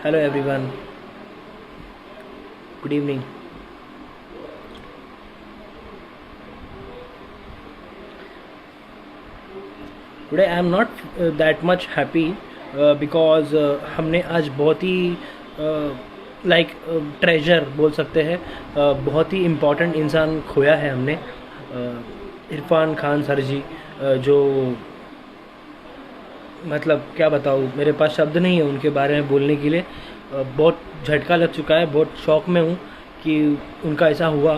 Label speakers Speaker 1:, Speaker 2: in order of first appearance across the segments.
Speaker 1: Hello everyone. Good evening. Today I am not that much happy because हमने आज बहुत ही like treasure बोल सकते हैं, बहुत ही इम्पोर्टेंट इंसान खोया है हमने, इरफान खान सर जी, जो मतलब क्या बताऊँ, मेरे पास शब्द नहीं है उनके बारे में बोलने के लिए। बहुत झटका लग चुका है, बहुत शौक में हूँ कि उनका ऐसा हुआ।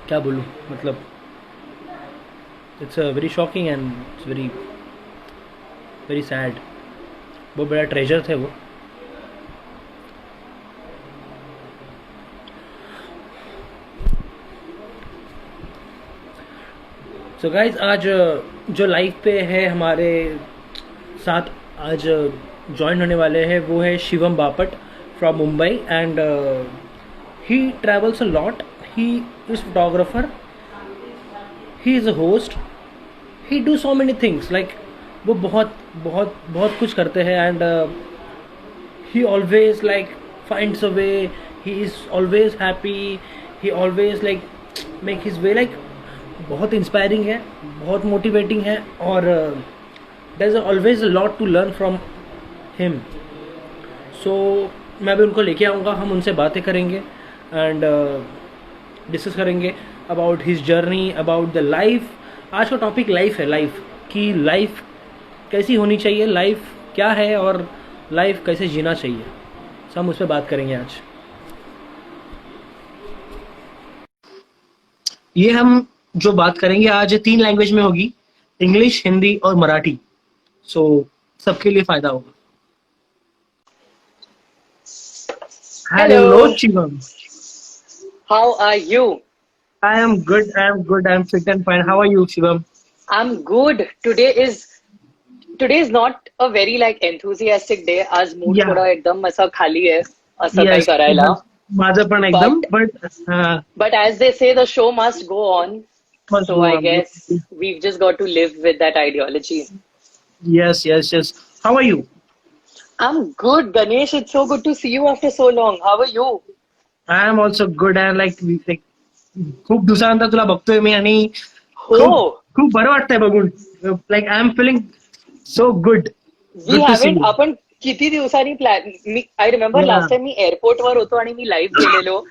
Speaker 1: क्या बोलूँ, मतलब it's very shocking and it's very very sad. बहुत बड़ा ट्रेजर थे वो। सो गाइज, आज जो लाइव पे है हमारे साथ, आज ज्वाइन होने वाले हैं, वो है Shivam Bapat from Mumbai and he travels a lot. He is photographer, he is a host, he do so many things like, वो बहुत बहुत बहुत कुछ करते हैं and he always like finds a way, he is always happy, he always like make his way like, बहुत inspiring है, बहुत मोटिवेटिंग है और there is always a lot to learn from him. So मैं भी उनको लेके आऊँगा, हम उनसे बातें करेंगे एंड डिस्कस करेंगे about his journey, about the life. आज का टॉपिक लाइफ है, लाइफ की, लाइफ कैसी होनी चाहिए, लाइफ क्या है और लाइफ कैसे जीना चाहिए, सो हम उस पर बात करेंगे आज। ये हम जो बात करेंगे आज 3 लैंग्वेज में होगी, इंग्लिश, हिंदी और मराठी। सो सबके लिए फायदा होगा। Hello
Speaker 2: Hello,
Speaker 1: Shivam.
Speaker 2: how are you?
Speaker 1: I am good, I am good, I am fit and fine. How are you Shivam?
Speaker 2: I'm good. Today is not a very like enthusiastic day. आज mood
Speaker 1: या,
Speaker 2: थोड़ा एकदम असा खाली है, असं काही
Speaker 1: येस,
Speaker 2: करायला.
Speaker 1: माझं पण एकदम,
Speaker 2: But
Speaker 1: but
Speaker 2: but as they say, the show must go on.
Speaker 1: First
Speaker 2: So
Speaker 1: go
Speaker 2: I
Speaker 1: on.
Speaker 2: guess we've just got to live with that ideology.
Speaker 1: Yes yes yes. How are you?
Speaker 2: I'm good, Ganesh. It's so good to see you after so long. How are you?
Speaker 1: I am also good and like खूप दिवसानंतर तुला बघतोय मी आणि खूप
Speaker 2: Oh,
Speaker 1: खूप बरं वाटतंय बघून. Like I am feeling so good.
Speaker 2: We
Speaker 1: good to see
Speaker 2: haven't
Speaker 1: you.
Speaker 2: आपण किती दिवसांनी प्लॅन मी आय रिमेंबर
Speaker 1: या
Speaker 2: लास्ट टाइम मी एअरपोर्ट वर होतो आणि मी लाईव्ह गेलेलो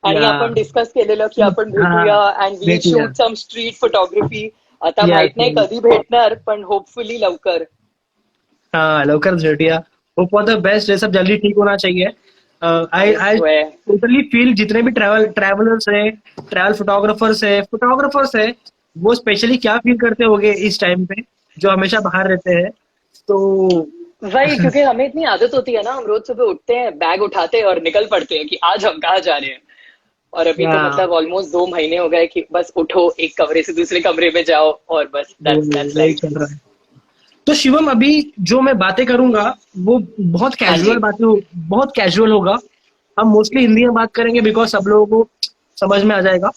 Speaker 2: आणि
Speaker 1: या
Speaker 2: आपण डिस्कस केलेलं की आपण
Speaker 1: हा,
Speaker 2: भेटूया अँड वील
Speaker 1: भेटूया.
Speaker 2: Shoot some street photography. आता
Speaker 1: येस
Speaker 2: माहित नाही
Speaker 1: येस.
Speaker 2: कधी भेटणार पण होपफुली लवकर.
Speaker 1: हाँ, लवकरच भेटूया. होप फॉर द बेस्ट, ये सब जल्दी ठीक होना चाहिए। आई
Speaker 2: आय
Speaker 1: आई
Speaker 2: स्वेअर.
Speaker 1: टोटली फील, जितने भी ट्रैवलर्स है, ट्रैवल फोटोग्राफर्स है, वो स्पेशली क्या फील करते होंगे इस टाइम पे, जो हमेशा बाहर रहते हैं। तो
Speaker 2: वही, क्योंकि हमें इतनी आदत होती है ना, हम रोज सुबह उठते हैं, बैग उठाते हैं और निकल पड़ते हैं कि आज हम कहाँ जा रहे हैं. और अभी
Speaker 1: या
Speaker 2: तो मतलब ऑलमोस्ट 2 महीने हो गए कि बस उठो, एक कमरे से दूसरे कमरे में जाओ और बस दैट्स
Speaker 1: वही
Speaker 2: लाइफ.
Speaker 1: चल रहा है। तो शिवम, अभी जो मैं बातें करूंगा वो बहुत
Speaker 2: हाँ
Speaker 1: कैजुअल
Speaker 2: जी.
Speaker 1: बातें, बहुत कैजुअल होगा। हम मोस्टली हिंदी में बात करेंगे बिकॉज सब लोगों को समझ में आ जाएगा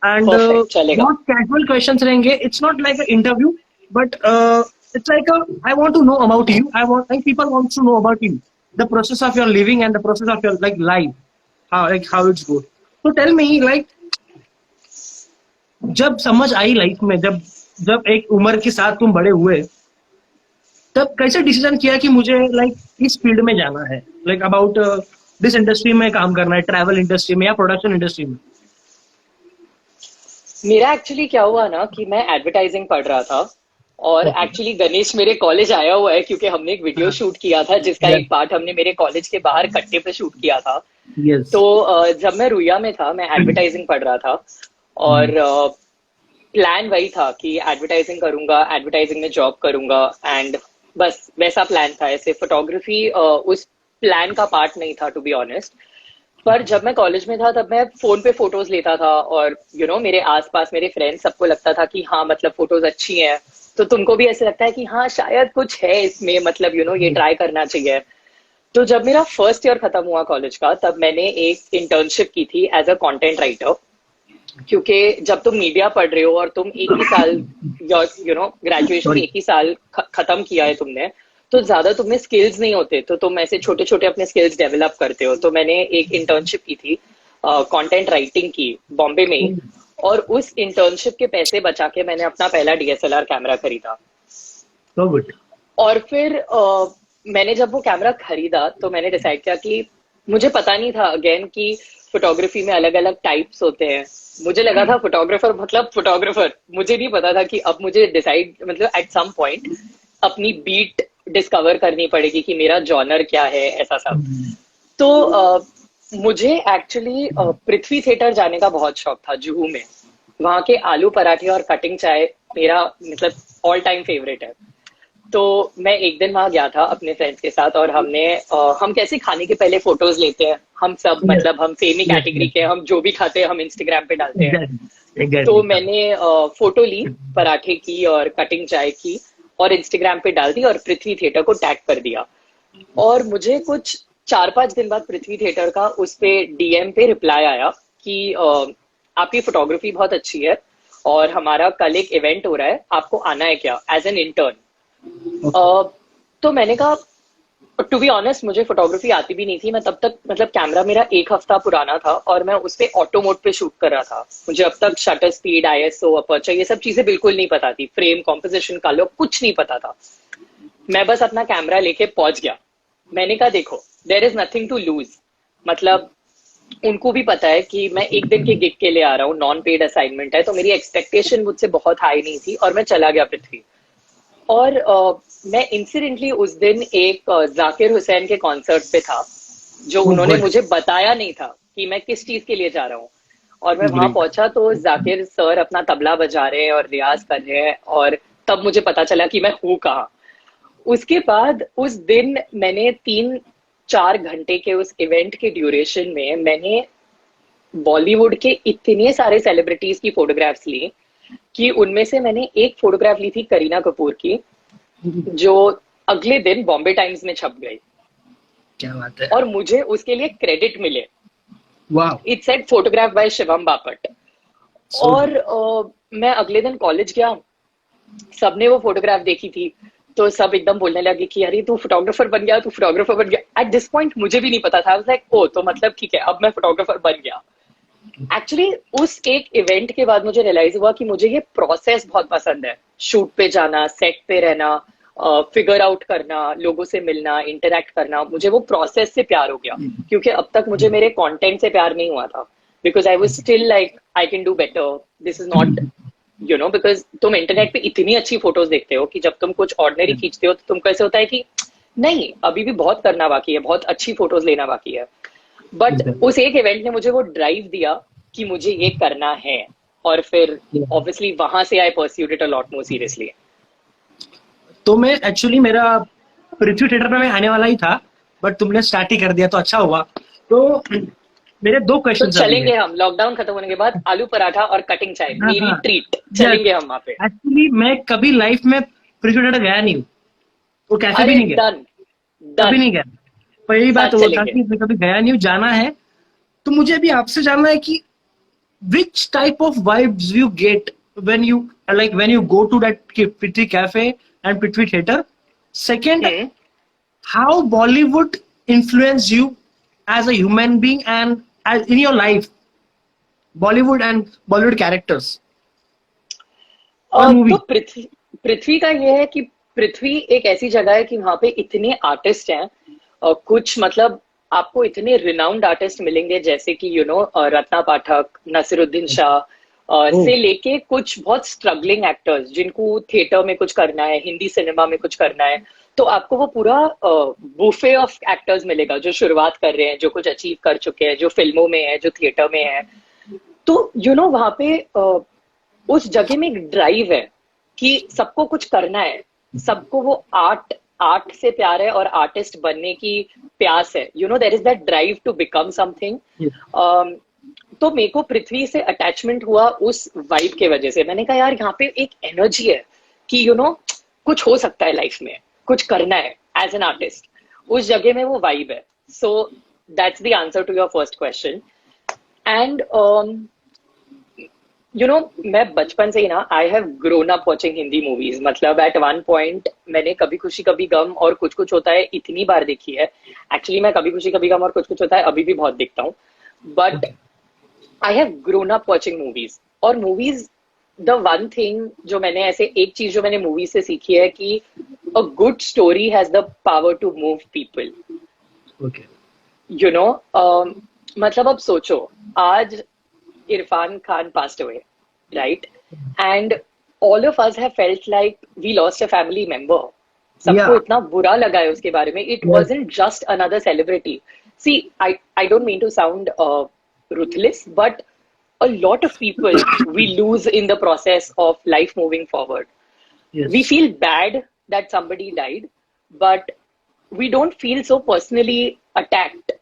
Speaker 1: एंड
Speaker 2: परफेक्ट चलेगा.
Speaker 1: बहुत कैजुअल क्वेश्चंस रहेंगे। It's not like a interview, but it's like a, I want to know about you, I want, like people want to know about you, the process of your living and the process of your like life, how it's go. तो tell मी, like जब समझ I life में, जब जब एक उम्र के साथ तुम बड़े हुए, तब कैसे डिसीजन किया कि मुझे लाइक इस फील्ड में जाना है, लाइक अबाउट दिस इंडस्ट्री में काम करना है, ट्रैवल इंडस्ट्री में या प्रोडक्शन इंडस्ट्री में?
Speaker 2: मेरा एक्चुअली क्या हुआ ना कि मैं एडवर्टाइजिंग पढ़ रहा था और
Speaker 1: ओके।
Speaker 2: एक्चुअली गणेश मेरे कॉलेज आया हुआ है क्योंकि हमने एक वीडियो
Speaker 1: हाँ।
Speaker 2: शूट किया था जिसका
Speaker 1: यस
Speaker 2: एक पार्ट हमने मेरे कॉलेज के बाहर कट्टे पे शूट किया था.
Speaker 1: यस।
Speaker 2: तो जब मैं रुया में था मैं एडवर्टाइजिंग पढ़ रहा था और प्लान वही था कि एडवर्टाइजिंग करूंगा, एडवर्टाइजिंग में जॉब करूंगा एंड बस वैसा प्लान था. ऐसे फोटोग्राफी उस प्लान का पार्ट नहीं था टू बी ऑनेस्ट. पर जब मैं कॉलेज में था तब मैं फोन पे फोटोज लेता था और मेरे आसपास मेरे फ्रेंड्स सबको लगता था कि हाँ मतलब फोटोज अच्छी हैं, तो तुमको भी ऐसे लगता है कि हाँ शायद कुछ है इसमें, मतलब ये ट्राई करना चाहिए. तो जब मेरा फर्स्ट ईयर खत्म हुआ कॉलेज का तब मैंने एक इंटर्नशिप की थी एज अ कंटेंट राइटर. क्योंकि जब तुम मीडिया पढ़ रहे हो और तुम एक ही साल ग्रेजुएशन
Speaker 1: सॉरी।
Speaker 2: एक ही साल खत्म किया है तुमने, तो ज्यादा तुम्हें स्किल्स नहीं होते, तो तुम ऐसे छोटे छोटे अपने स्किल्स डेवलप करते हो। तो मैंने एक इंटर्नशिप की थी कंटेंट राइटिंग की, बॉम्बे में ही। और उस इंटर्नशिप के पैसे बचा के मैंने अपना पहला डीएसएलआर कैमरा खरीदा।
Speaker 1: So good.
Speaker 2: और फिर मैंने जब वो कैमरा खरीदा तो मैंने डिसाइड किया कि मुझे पता नहीं था अगेन कि फोटोग्राफी में अलग अलग टाइप्स होते हैं। मुझे लगा था फोटोग्राफर मतलब फोटोग्राफर, मुझे नहीं पता था कि अब मुझे डिसाइड मतलब एट सम पॉइंट अपनी बीट डिस्कवर करनी पड़ेगी कि मेरा जॉनर क्या है, ऐसा सब। तो मुझे एक्चुअली पृथ्वी थिएटर जाने का बहुत शौक था जुहू में। वहां के आलू पराठे और कटिंग चाय मेरा मतलब ऑल टाइम फेवरेट है। तो मैं एक दिन वहां गया था अपने फ्रेंड्स के साथ, और हम कैसे खाने के पहले फोटोज लेते हैं, हम सब मतलब हम सेम ही कैटेगरी के, हम जो भी खाते हैं हम इंस्टाग्राम पे डालते हैं। तो मैंने फोटो ली पराठे की और कटिंग चाय की और इंस्टाग्राम पे डाल दी और पृथ्वी थिएटर को टैग कर दिया। और मुझे कुछ 4-5 दिन बाद पृथ्वी थिएटर का उस पे डीएम पे रिप्लाई आया कि आपकी फोटोग्राफी बहुत अच्छी है और हमारा कल एक इवेंट हो रहा है, आपको आना है क्या एज एन इंटर्न। तो मैंने कहा, टू बी ऑनेस्ट मुझे फोटोग्राफी आती भी नहीं थी। मैं तब तक मतलब कैमरा मेरा 1 हफ्ता पुराना था और मैं उस पे ऑटो मोड पे शूट कर रहा था। मुझे अब तक शटर स्पीड, आईएसओ, अपर्चर, ये सब चीजें बिल्कुल नहीं पता थी, फ्रेम कॉम्पोजिशन, कलर, कुछ नहीं पता था। मैं बस अपना कैमरा लेके पहुंच गया। मैंने कहा देखो, there is nothing to lose. मतलब उनको भी पता है कि मैं एक दिन के गिग के लिए आ रहा हूँ, नॉन पेड असाइनमेंट है, तो मेरी एक्सपेक्टेशन मुझसे बहुत हाई नहीं थी और मैं चला गया पृथ्वी। और मैं इंसिडेंटली उस दिन एक जाकिर हुसैन के कॉन्सर्ट पे था, जो उन्होंने मुझे बताया नहीं था कि मैं किस चीज के लिए जा रहा हूँ। और मैं वहां पहुंचा तो जाकिर सर अपना तबला बजा रहे हैं और रियाज कर रहे हैं, और तब मुझे पता चला कि मैं हूँ कहाँ। उसके बाद उस दिन मैंने 3-4 घंटे के उस इवेंट के ड्यूरेशन में मैंने बॉलीवुड के इतने सारे सेलिब्रिटीज की फोटोग्राफ्स ली कि उनमें से मैंने एक फोटोग्राफ ली थी करीना कपूर की, जो अगले दिन बॉम्बे टाइम्स में छप गई।
Speaker 1: क्या बात है।
Speaker 2: और मुझे उसके लिए क्रेडिट मिले।
Speaker 1: वाह।
Speaker 2: It said photograph by Shivam Bapat. और मैं अगले दिन कॉलेज गया, सबने वो फोटोग्राफ देखी थी, तो सब एकदम बोलने लगे कि अरे तू फोटोग्राफर बन गया, तू फोटोग्राफर बन गया। एट दिस पॉइंट मुझे भी नहीं पता था। लाइक ओ, तो मतलब ठीक है, अब मैं फोटोग्राफर बन गया। एक्चुअली उस एक इवेंट के बाद मुझे रियलाइज हुआ कि मुझे ये प्रोसेस बहुत पसंद है। शूट पे जाना, सेट पे रहना, फिगर आउट करना, लोगों से मिलना, इंटरेक्ट करना, मुझे वो प्रोसेस से प्यार हो गया। क्योंकि अब तक मुझे मेरे कंटेंट से प्यार नहीं हुआ था, because I was still like I can do better, this is not because तुम इंटरनेट पे इतनी अच्छी फोटोज देखते हो कि जब तुम कुछ ऑर्डिनरी खींचते हो तो तुमको ऐसे होता है कि नहीं, अभी भी बहुत करना बाकी है, बहुत अच्छी फोटोज लेना बाकी है। बट उस एक इवेंट ने मुझे वो ड्राइव दिया कि मुझे ये करना है, और फिर ऑब्वियसली वहां से I pursued it a lot more seriously.
Speaker 1: तो मैं एक्चुअली मेरा पृथ्वी थिएटर पे मैं आने वाला ही था, बट तुमने स्टार्ट ही कर दिया तो अच्छा हुआ। तो मेरे 2
Speaker 2: तो
Speaker 1: क्वेश्चन
Speaker 2: चलेंगे हम लॉकडाउन खत्म होने के बाद, आलू पराठा और कटिंग चाय मेरी ट्रीट, चलेंगे हम वहां पे।
Speaker 1: एक्चुअली मैं कभी लाइफ में पृथ्वी थिएटर गया नहीं हूँ, तो कैसे भी
Speaker 2: अरे
Speaker 1: नहीं गया,
Speaker 2: डन
Speaker 1: कभी
Speaker 2: डन,
Speaker 1: नहीं गया। पहली बात
Speaker 2: साथ
Speaker 1: वो था
Speaker 2: चलेंगे।
Speaker 1: कि मैं कभी गया नहीं हूँ, जाना है। तो मुझे अभी आपसे जानना है कि which type of vibes you get when you when you go to that Prithvi Cafe and Prithvi Theatre. Second, how Bollywood influenced you as a human being and as in your life, Bollywood and Bollywood characters or
Speaker 2: तो
Speaker 1: movie.
Speaker 2: पृथ्वी पृथ्वी का ये है कि पृथ्वी एक ऐसी जगह है कि वहां पे इतने आर्टिस्ट हैं, कुछ मतलब आपको इतने रिनाउंड आर्टिस्ट मिलेंगे, जैसे कि रत्ना पाठक, नसीरुद्दीन शाह, से लेके कुछ बहुत स्ट्रगलिंग एक्टर्स जिनको थिएटर में कुछ करना है, हिंदी सिनेमा में कुछ करना है। तो आपको वो पूरा बुफे ऑफ एक्टर्स मिलेगा, जो शुरुआत कर रहे हैं, जो कुछ अचीव कर चुके हैं, जो फिल्मों में है, जो थिएटर में है। तो वहां पे उस जगह में एक ड्राइव है कि सबको कुछ करना है, सबको वो आर्ट से प्यार है और आर्टिस्ट बनने की प्यास है। There is that drive to become something. तो मेरे को पृथ्वी से अटैचमेंट हुआ उस वाइब के वजह से। मैंने कहा यार, यहाँ पे एक एनर्जी है कि कुछ हो सकता है लाइफ में, कुछ करना है एज एन आर्टिस्ट। उस जगह में वो वाइब है। So that's the answer to your first question. And you know मैं बचपन से ही ना I have grown up watching Hindi movies, मतलब एट वन पॉइंट मैंने कभी खुशी कभी गम और कुछ कुछ होता है इतनी बार देखी है। एक्चुअली मैं कभी खुशी कभी गम और कुछ कुछ होता है अभी भी बहुत देखता हूँ, but I have grown up watching movies. और मूवीज, द वन थिंग जो मैंने ऐसे एक चीज जो मैंने मूवी से सीखी है कि a good story has the power to move people.
Speaker 1: Okay.
Speaker 2: You know मतलब अब सोचो, आज Irfan Khan passed away, right? And all of us have felt like we lost a family member. सबको
Speaker 1: या
Speaker 2: इतना बुरा लगा है उसके बारे में. It wasn't just another celebrity. See, I don't mean to sound ruthless, but a lot of people we lose in the process of life moving forward. We
Speaker 1: yes
Speaker 2: feel bad that somebody died, but we don't feel so personally attacked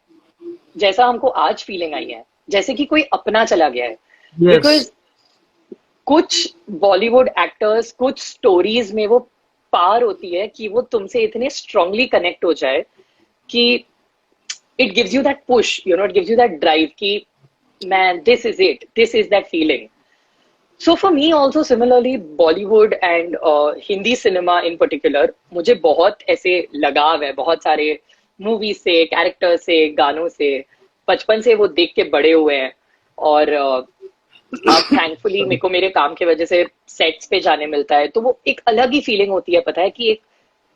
Speaker 2: जैसा हमको आज feeling आई है, जैसे कि कोई अपना चला गया है.
Speaker 1: यस
Speaker 2: बिकॉज कुछ बॉलीवुड एक्टर्स, कुछ स्टोरीज में वो पार होती है कि वो तुमसे इतने स्ट्रांगली कनेक्ट हो जाए कि it gives you that push, you know, it gives you that drive कि man this is it, this is that feeling. So for me also similarly Bollywood and Hindi cinema in particular, मुझे बहुत ऐसे लगाव है बहुत सारे मूवीज से, character से, गानों से. बचपन से वो देख के बड़े हुए हैं. और अब थैंकफुली मेरे को मेरे काम की वजह से सेट्स पे जाने मिलता है, तो वो एक अलग ही फीलिंग होती है. पता है कि एक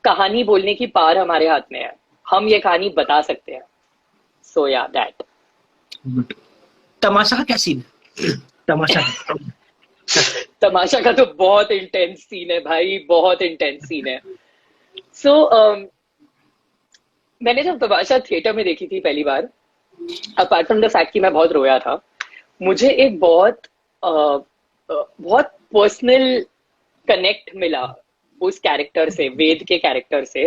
Speaker 2: कहानी बोलने की पावर हमारे हाथ में है, हम ये कहानी बता सकते हैं. सो या दैट.
Speaker 1: तमाशा का क्या सीन है? तमाशा का
Speaker 2: तमाशा का तो बहुत इंटेंस सीन है भाई, बहुत इंटेंस सीन है. सो मैंने जब तमाशा थिएटर में देखी थी पहली बार, अपार्ट फ्रॉम द फैक्ट कि मैं बहुत रोया था, मुझे एक बहुत पर्सनल कनेक्ट मिला उस कैरेक्टर से, वेद के कैरेक्टर से.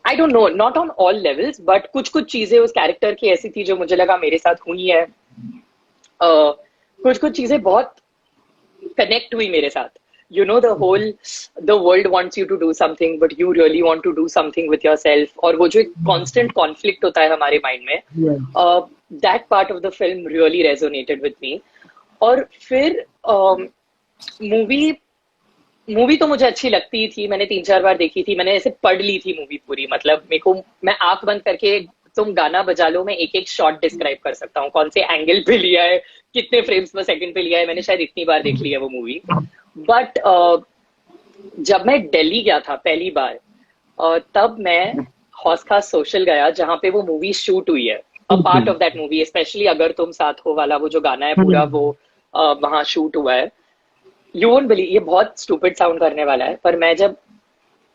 Speaker 2: I don't know, not on all levels, but कुछ कुछ चीजें उस कैरेक्टर की ऐसी थी जो मुझे लगा मेरे साथ हुई है. कुछ कुछ चीजें बहुत कनेक्ट हुई मेरे साथ. You know, the world wants you to do something, but you really want to do something with yourself. और वो जो एक constant conflict होता है हमारे mind में, that part of the film really resonated with me. और फिर मूवी तो मुझे अच्छी लगती थी, मैंने 3-4 बार देखी थी, मैंने ऐसे पढ़ ली थी मूवी पूरी. मतलब मेरे को, मैं आंख बंद करके तुम गाना बजा लो, मैं एक एक शॉट डिस्क्राइब कर सकता हूँ, कौन से एंगल पे लिया है, कितने फ्रेम्स पर सेकंड पे लिया है. मैंने शायद इतनी बार देख ली है वो मूवी. बट जब मैं दिल्ली गया था पहली बार, तब मैं हौस खास सोशल गया जहाँ पे वो मूवी शूट हुई है. A part of that movie, specially अगर तुम साथ हो वाला वो जो गाना है पूरा, वो वहाँ शूट हुआ है. यू वोंट बिलीव, ये बहुत स्टूपिड साउंड करने वाला है, पर मैं जब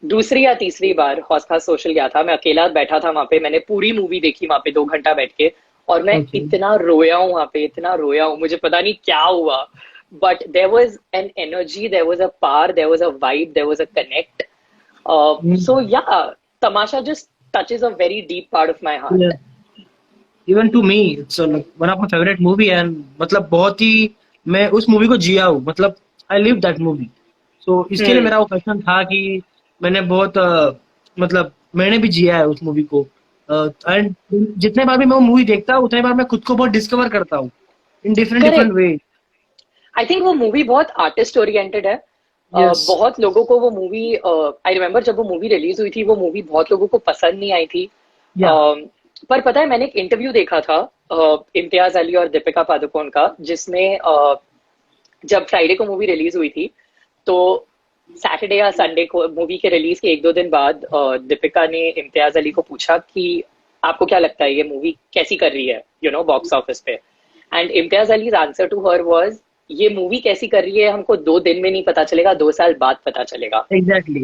Speaker 2: दूसरी या तीसरी बार हौस खास सोशल गया था, मैं अकेला बैठा था वहां पे, मैंने पूरी मूवी देखी वहां पे 2 घंटा बैठ के, और मैं इतना रोया हूँ वहां पे, इतना रोया हूँ, मुझे पता नहीं क्या हुआ. But there was an energy, there was a power, there was a vibe, there was a connect. So yeah, Tamasha just touches a very deep part of my heart.
Speaker 1: Yeah. Even to me, it's like one of my favorite movie, and मतलब बहुत ही मैं उस movie को जिया हूँ, मतलब I lived that movie. So इसके लिए मेरा वो क्वेश्चन था कि मैंने बहुत मतलब मैंने भी जिया है उस मूवी को. एंड जितने बार भी मैं वो मूवी देखता हूँ उतने बार मैं खुद को बहुत डिस्कवर करता हूँ in different ways.
Speaker 2: I think वो मूवी बहुत आर्टिस्ट ओरिएंटेड है. बहुत लोगों को वो मूवी, आई रिमेम्बर जब वो मूवी रिलीज हुई थी, वो मूवी बहुत लोगों को पसंद नहीं आई थी. पर पता है, मैंने एक इंटरव्यू देखा था इम्तियाज अली और दीपिका पादुकोण का, जिसमें जब फ्राइडे को मूवी रिलीज हुई थी, तो सैटरडे या संडे को मूवी के रिलीज के 1-2 दिन बाद दीपिका ने इम्तियाज अली को पूछा कि आपको क्या लगता है ये मूवी कैसी कर रही है, यू नो, बॉक्स ऑफिस पे. And Imtiaz Ali's answer to her was, ये मूवी कैसी कर रही है हमको 2 दिन में नहीं पता चलेगा, 2 साल बाद पता चलेगा.
Speaker 1: Exactly.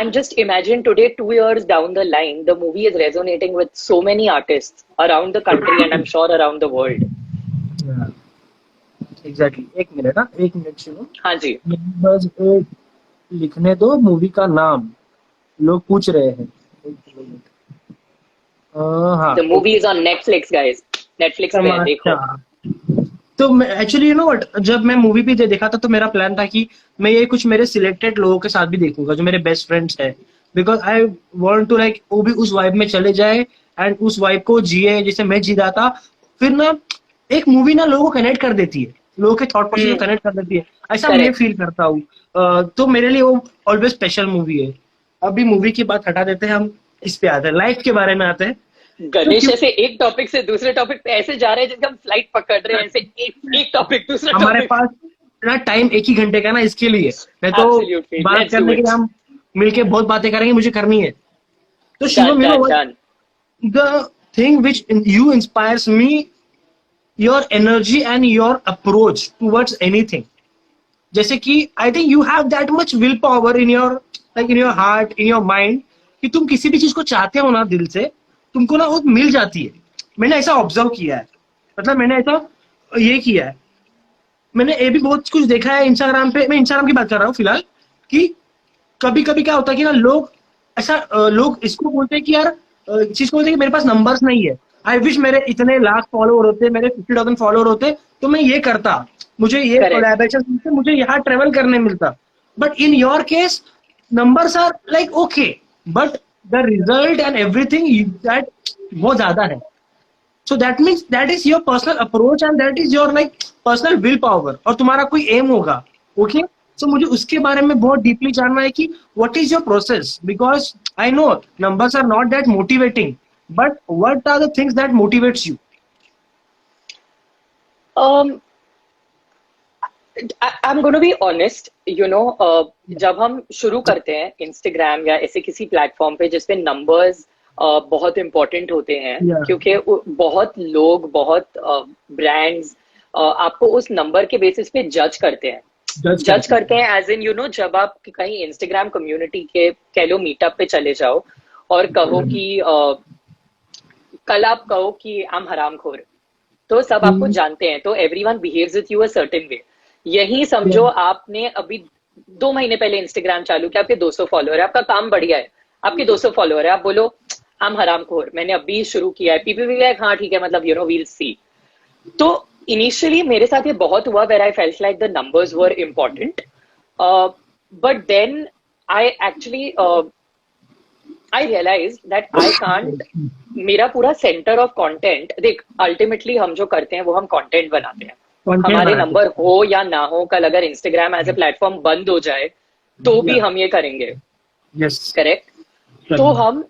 Speaker 2: And just imagine today, 2 years down the line, the movie is resonating with so many artists around the country and I'm sure around the world.
Speaker 1: Yeah. Exactly. एक मिनट सुनो.
Speaker 2: हाँ जी.
Speaker 1: बस लिखने दो मूवी का नाम, लोग पूछ रहे हैं. हाँ.
Speaker 2: The movie is on Netflix, guys. Netflix पे देखो.
Speaker 1: तो एक्चुअली यू नो व्हाट, जब मैं मूवी भी देखा था तो मेरा प्लान था कि मैं ये कुछ मेरे सिलेक्टेड लोगों के साथ भी देखूंगा जो मेरे बेस्ट फ्रेंड्स हैं, because I want to like वो भी उस वाइब में चले जाए एंड उस वाइब को जिए जैसे मैं जी रहा था. फिर ना एक मूवी ना लोगों को कनेक्ट कर देती है. लोगों के थॉट प्रोसेस को कनेक्ट कर देती है, ऐसा मैं
Speaker 2: करेक्ट।
Speaker 1: फील करता हूँ। तो मेरे लिए वो ऑलवेज स्पेशल मूवी है। अभी मूवी की बात हटा देते हैं, हम इस पे आते हैं, लाइफ के बारे में आते हैं। तो
Speaker 2: गणेश
Speaker 1: क्यों
Speaker 2: ऐसे एक टॉपिक से दूसरे टॉपिक पे ऐसे जा रहे हैं जैसे हम फ्लाइट पकड़ रहे हैं, ऐसे एक टॉपिक दूसरा
Speaker 1: हमारे
Speaker 2: टॉपिक।
Speaker 1: पास ना टाइम एक ही घंटे का ना इसके लिए, मैं तो
Speaker 2: एब्सोल्युटली,
Speaker 1: बात
Speaker 2: लेट्स डू
Speaker 1: करने के
Speaker 2: इट।
Speaker 1: लिए हम मिलके बहुत बातें करेंगे, मुझे करनी है। तो
Speaker 2: done
Speaker 1: Shivam, you know
Speaker 2: done
Speaker 1: what
Speaker 2: done.
Speaker 1: The thing which you inspires me, your energy and your approach towards anything. जैसे कि I think you have that much will power in your, like in your heart, in your mind, कि तुम किसी भी चीज को चाहते हो ना दिल से, तुमको ना वो मिल जाती है। मैंने ऐसा ऑब्जर्व किया है, मतलब मैंने ऐसा ये किया है। मैंने ये भी बहुत कुछ देखा है इंस्टाग्राम पे, मैं इंस्टाग्राम की बात कर रहा हूँ फिलहाल, कि कभी कभी क्या होता है कि ना लोग ऐसा लोग इसको बोलते हैं कि यार चीज को बोलते हैं कि मेरे पास नंबर्स नहीं है। आई विश मेरे इतने लाख फॉलोअर होते, मेरे 50,000 फॉलोअर होते, तो मैं ये करता, मुझे ये
Speaker 2: करेक्ट।
Speaker 1: कोलैबोरेशन मिलते, मुझे यहाँ ट्रेवल करने मिलता। But in your case numbers are like okay, but the result and everything that वो ज्यादा है। So that means that is your personal approach and that is your like personal willpower, और तुम्हारा कोई M होगा। Okay, सो मुझे उसके बारे में बहुत डीपली जानना है कि what is your process, because I know numbers are not that motivating, but what are the things that motivates you?
Speaker 2: um I am gonna be honest, you know, जब हम शुरू करते हैं इंस्टाग्राम या ऐसे किसी प्लेटफॉर्म पे जिसपे नंबर्स बहुत इंपॉर्टेंट होते हैं,
Speaker 1: या
Speaker 2: क्योंकि बहुत लोग, बहुत ब्रांड्स आपको उस नंबर के बेसिस पे जज करते हैं।
Speaker 1: जज
Speaker 2: जज
Speaker 1: करते
Speaker 2: करते
Speaker 1: हैं।
Speaker 2: हैं एज इन, यू नो, जब आप कहीं इंस्टाग्राम कम्युनिटी के कह लो मीटअप पे चले जाओ और कहो कि कल आप कहो कि आम हरामखोर, तो सब आपको जानते हैं, तो everyone behaves with you a certain way. यही समझो आपने अभी 2 महीने पहले इंस्टाग्राम चालू किया, आपके 200 फॉलोअर है, आपका काम बढ़िया है, आपके 200 फॉलोअर है, आप बोलो हम हरामखोर, मैंने अभी शुरू किया है, पीपल भी लाइक हाँ ठीक है, मतलब यू नो वील सी। तो इनिशियली मेरे साथ ये बहुत हुआ, where I felt like the numbers were important, but then I actually I realise that I can't, मेरा पूरा सेंटर ऑफ कंटेंट, देख अल्टीमेटली हम जो करते हैं वो हम कंटेंट बनाते हैं।
Speaker 1: कंटेंट
Speaker 2: हमारे
Speaker 1: बनाते
Speaker 2: नंबर हो या ना हो, कल अगर इंस्टाग्राम एज ए प्लेटफॉर्म बंद हो जाए तो भी
Speaker 1: हैं।
Speaker 2: हम ये करेंगे।
Speaker 1: यस।
Speaker 2: करेक्ट। तो हम,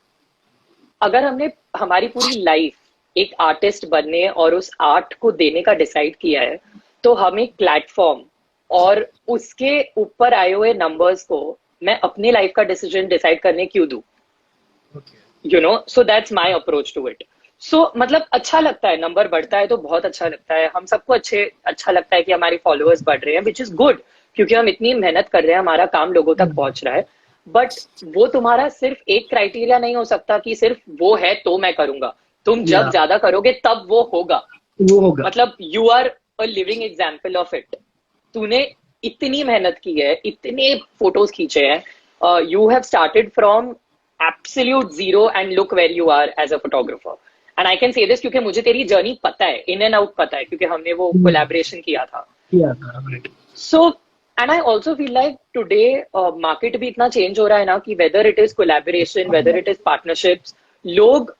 Speaker 2: अगर हमने हमारी पूरी लाइफ एक आर्टिस्ट बनने और उस आर्ट को देने का डिसाइड किया है, तो हम एक प्लेटफॉर्म और उसके ऊपर आए हुए नंबर्स को मैं अपने लाइफ का डिसीजन डिसाइड करने क्यों दूं? You know, so that's my approach to it. So मतलब अच्छा लगता है, नंबर बढ़ता है तो बहुत अच्छा लगता है, हम सबको अच्छा लगता है कि हमारे फॉलोअर्स बढ़ रहे हैं, विच इज गुड, क्योंकि हम इतनी मेहनत कर रहे हैं, हमारा काम लोगों तक पहुंच रहा है। बट वो तुम्हारा सिर्फ एक क्राइटेरिया नहीं हो सकता कि सिर्फ वो है तो मैं करूंगा। तुम जब
Speaker 1: या
Speaker 2: ज्यादा करोगे तब वो होगा।
Speaker 1: वो होगा।
Speaker 2: मतलब you are a living example of it. तूने इतनी मेहनत की है, इतने फोटोज खींचे हैं, you have started from absolute zero and look where you are as a photographer. And I can say this क्योंकि मुझे तेरी जर्नी पता है, इन एंड आउट पता है, क्योंकि हमने वो कोलैबोरेशन किया था।
Speaker 1: किया था, right.
Speaker 2: So and I also feel like today market भी इतना चेंज हो रहा है ना, कि whether it is collaboration, whether it is partnerships, लोग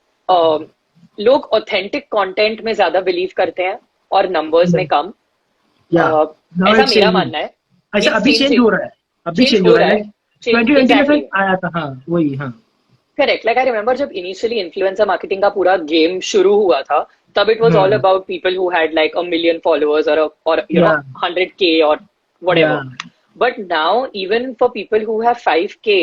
Speaker 2: लोग ऑथेंटिक कंटेंट में ज्यादा बिलीव करते हैं और नंबर्स में कम।
Speaker 1: या नाउ
Speaker 2: ऐसा
Speaker 1: इट्स
Speaker 2: मेरा
Speaker 1: चेंजिंग।
Speaker 2: मानना है।
Speaker 1: अच्छा,
Speaker 2: इट्स
Speaker 1: अभी चेंज हो रहा है, अभी
Speaker 2: चेंज
Speaker 1: चेंज हो
Speaker 2: हो
Speaker 1: रहा है,
Speaker 2: रहा है,
Speaker 1: लाइक
Speaker 2: चेंज
Speaker 1: 2020 में
Speaker 2: एग्जैक्टली।
Speaker 1: फिर आया था, हाँ वही, हाँ।
Speaker 2: करेक्ट, लाइक आई रिमेम्बर जब इनिशियली इन्फ्लुएंसर मार्केटिंग का पूरा गेम शुरू हुआ था, तब it was all about people who had like 1 million followers और यू नो
Speaker 1: या
Speaker 2: 100K और
Speaker 1: या
Speaker 2: whatever. But now, even for people who have 5K,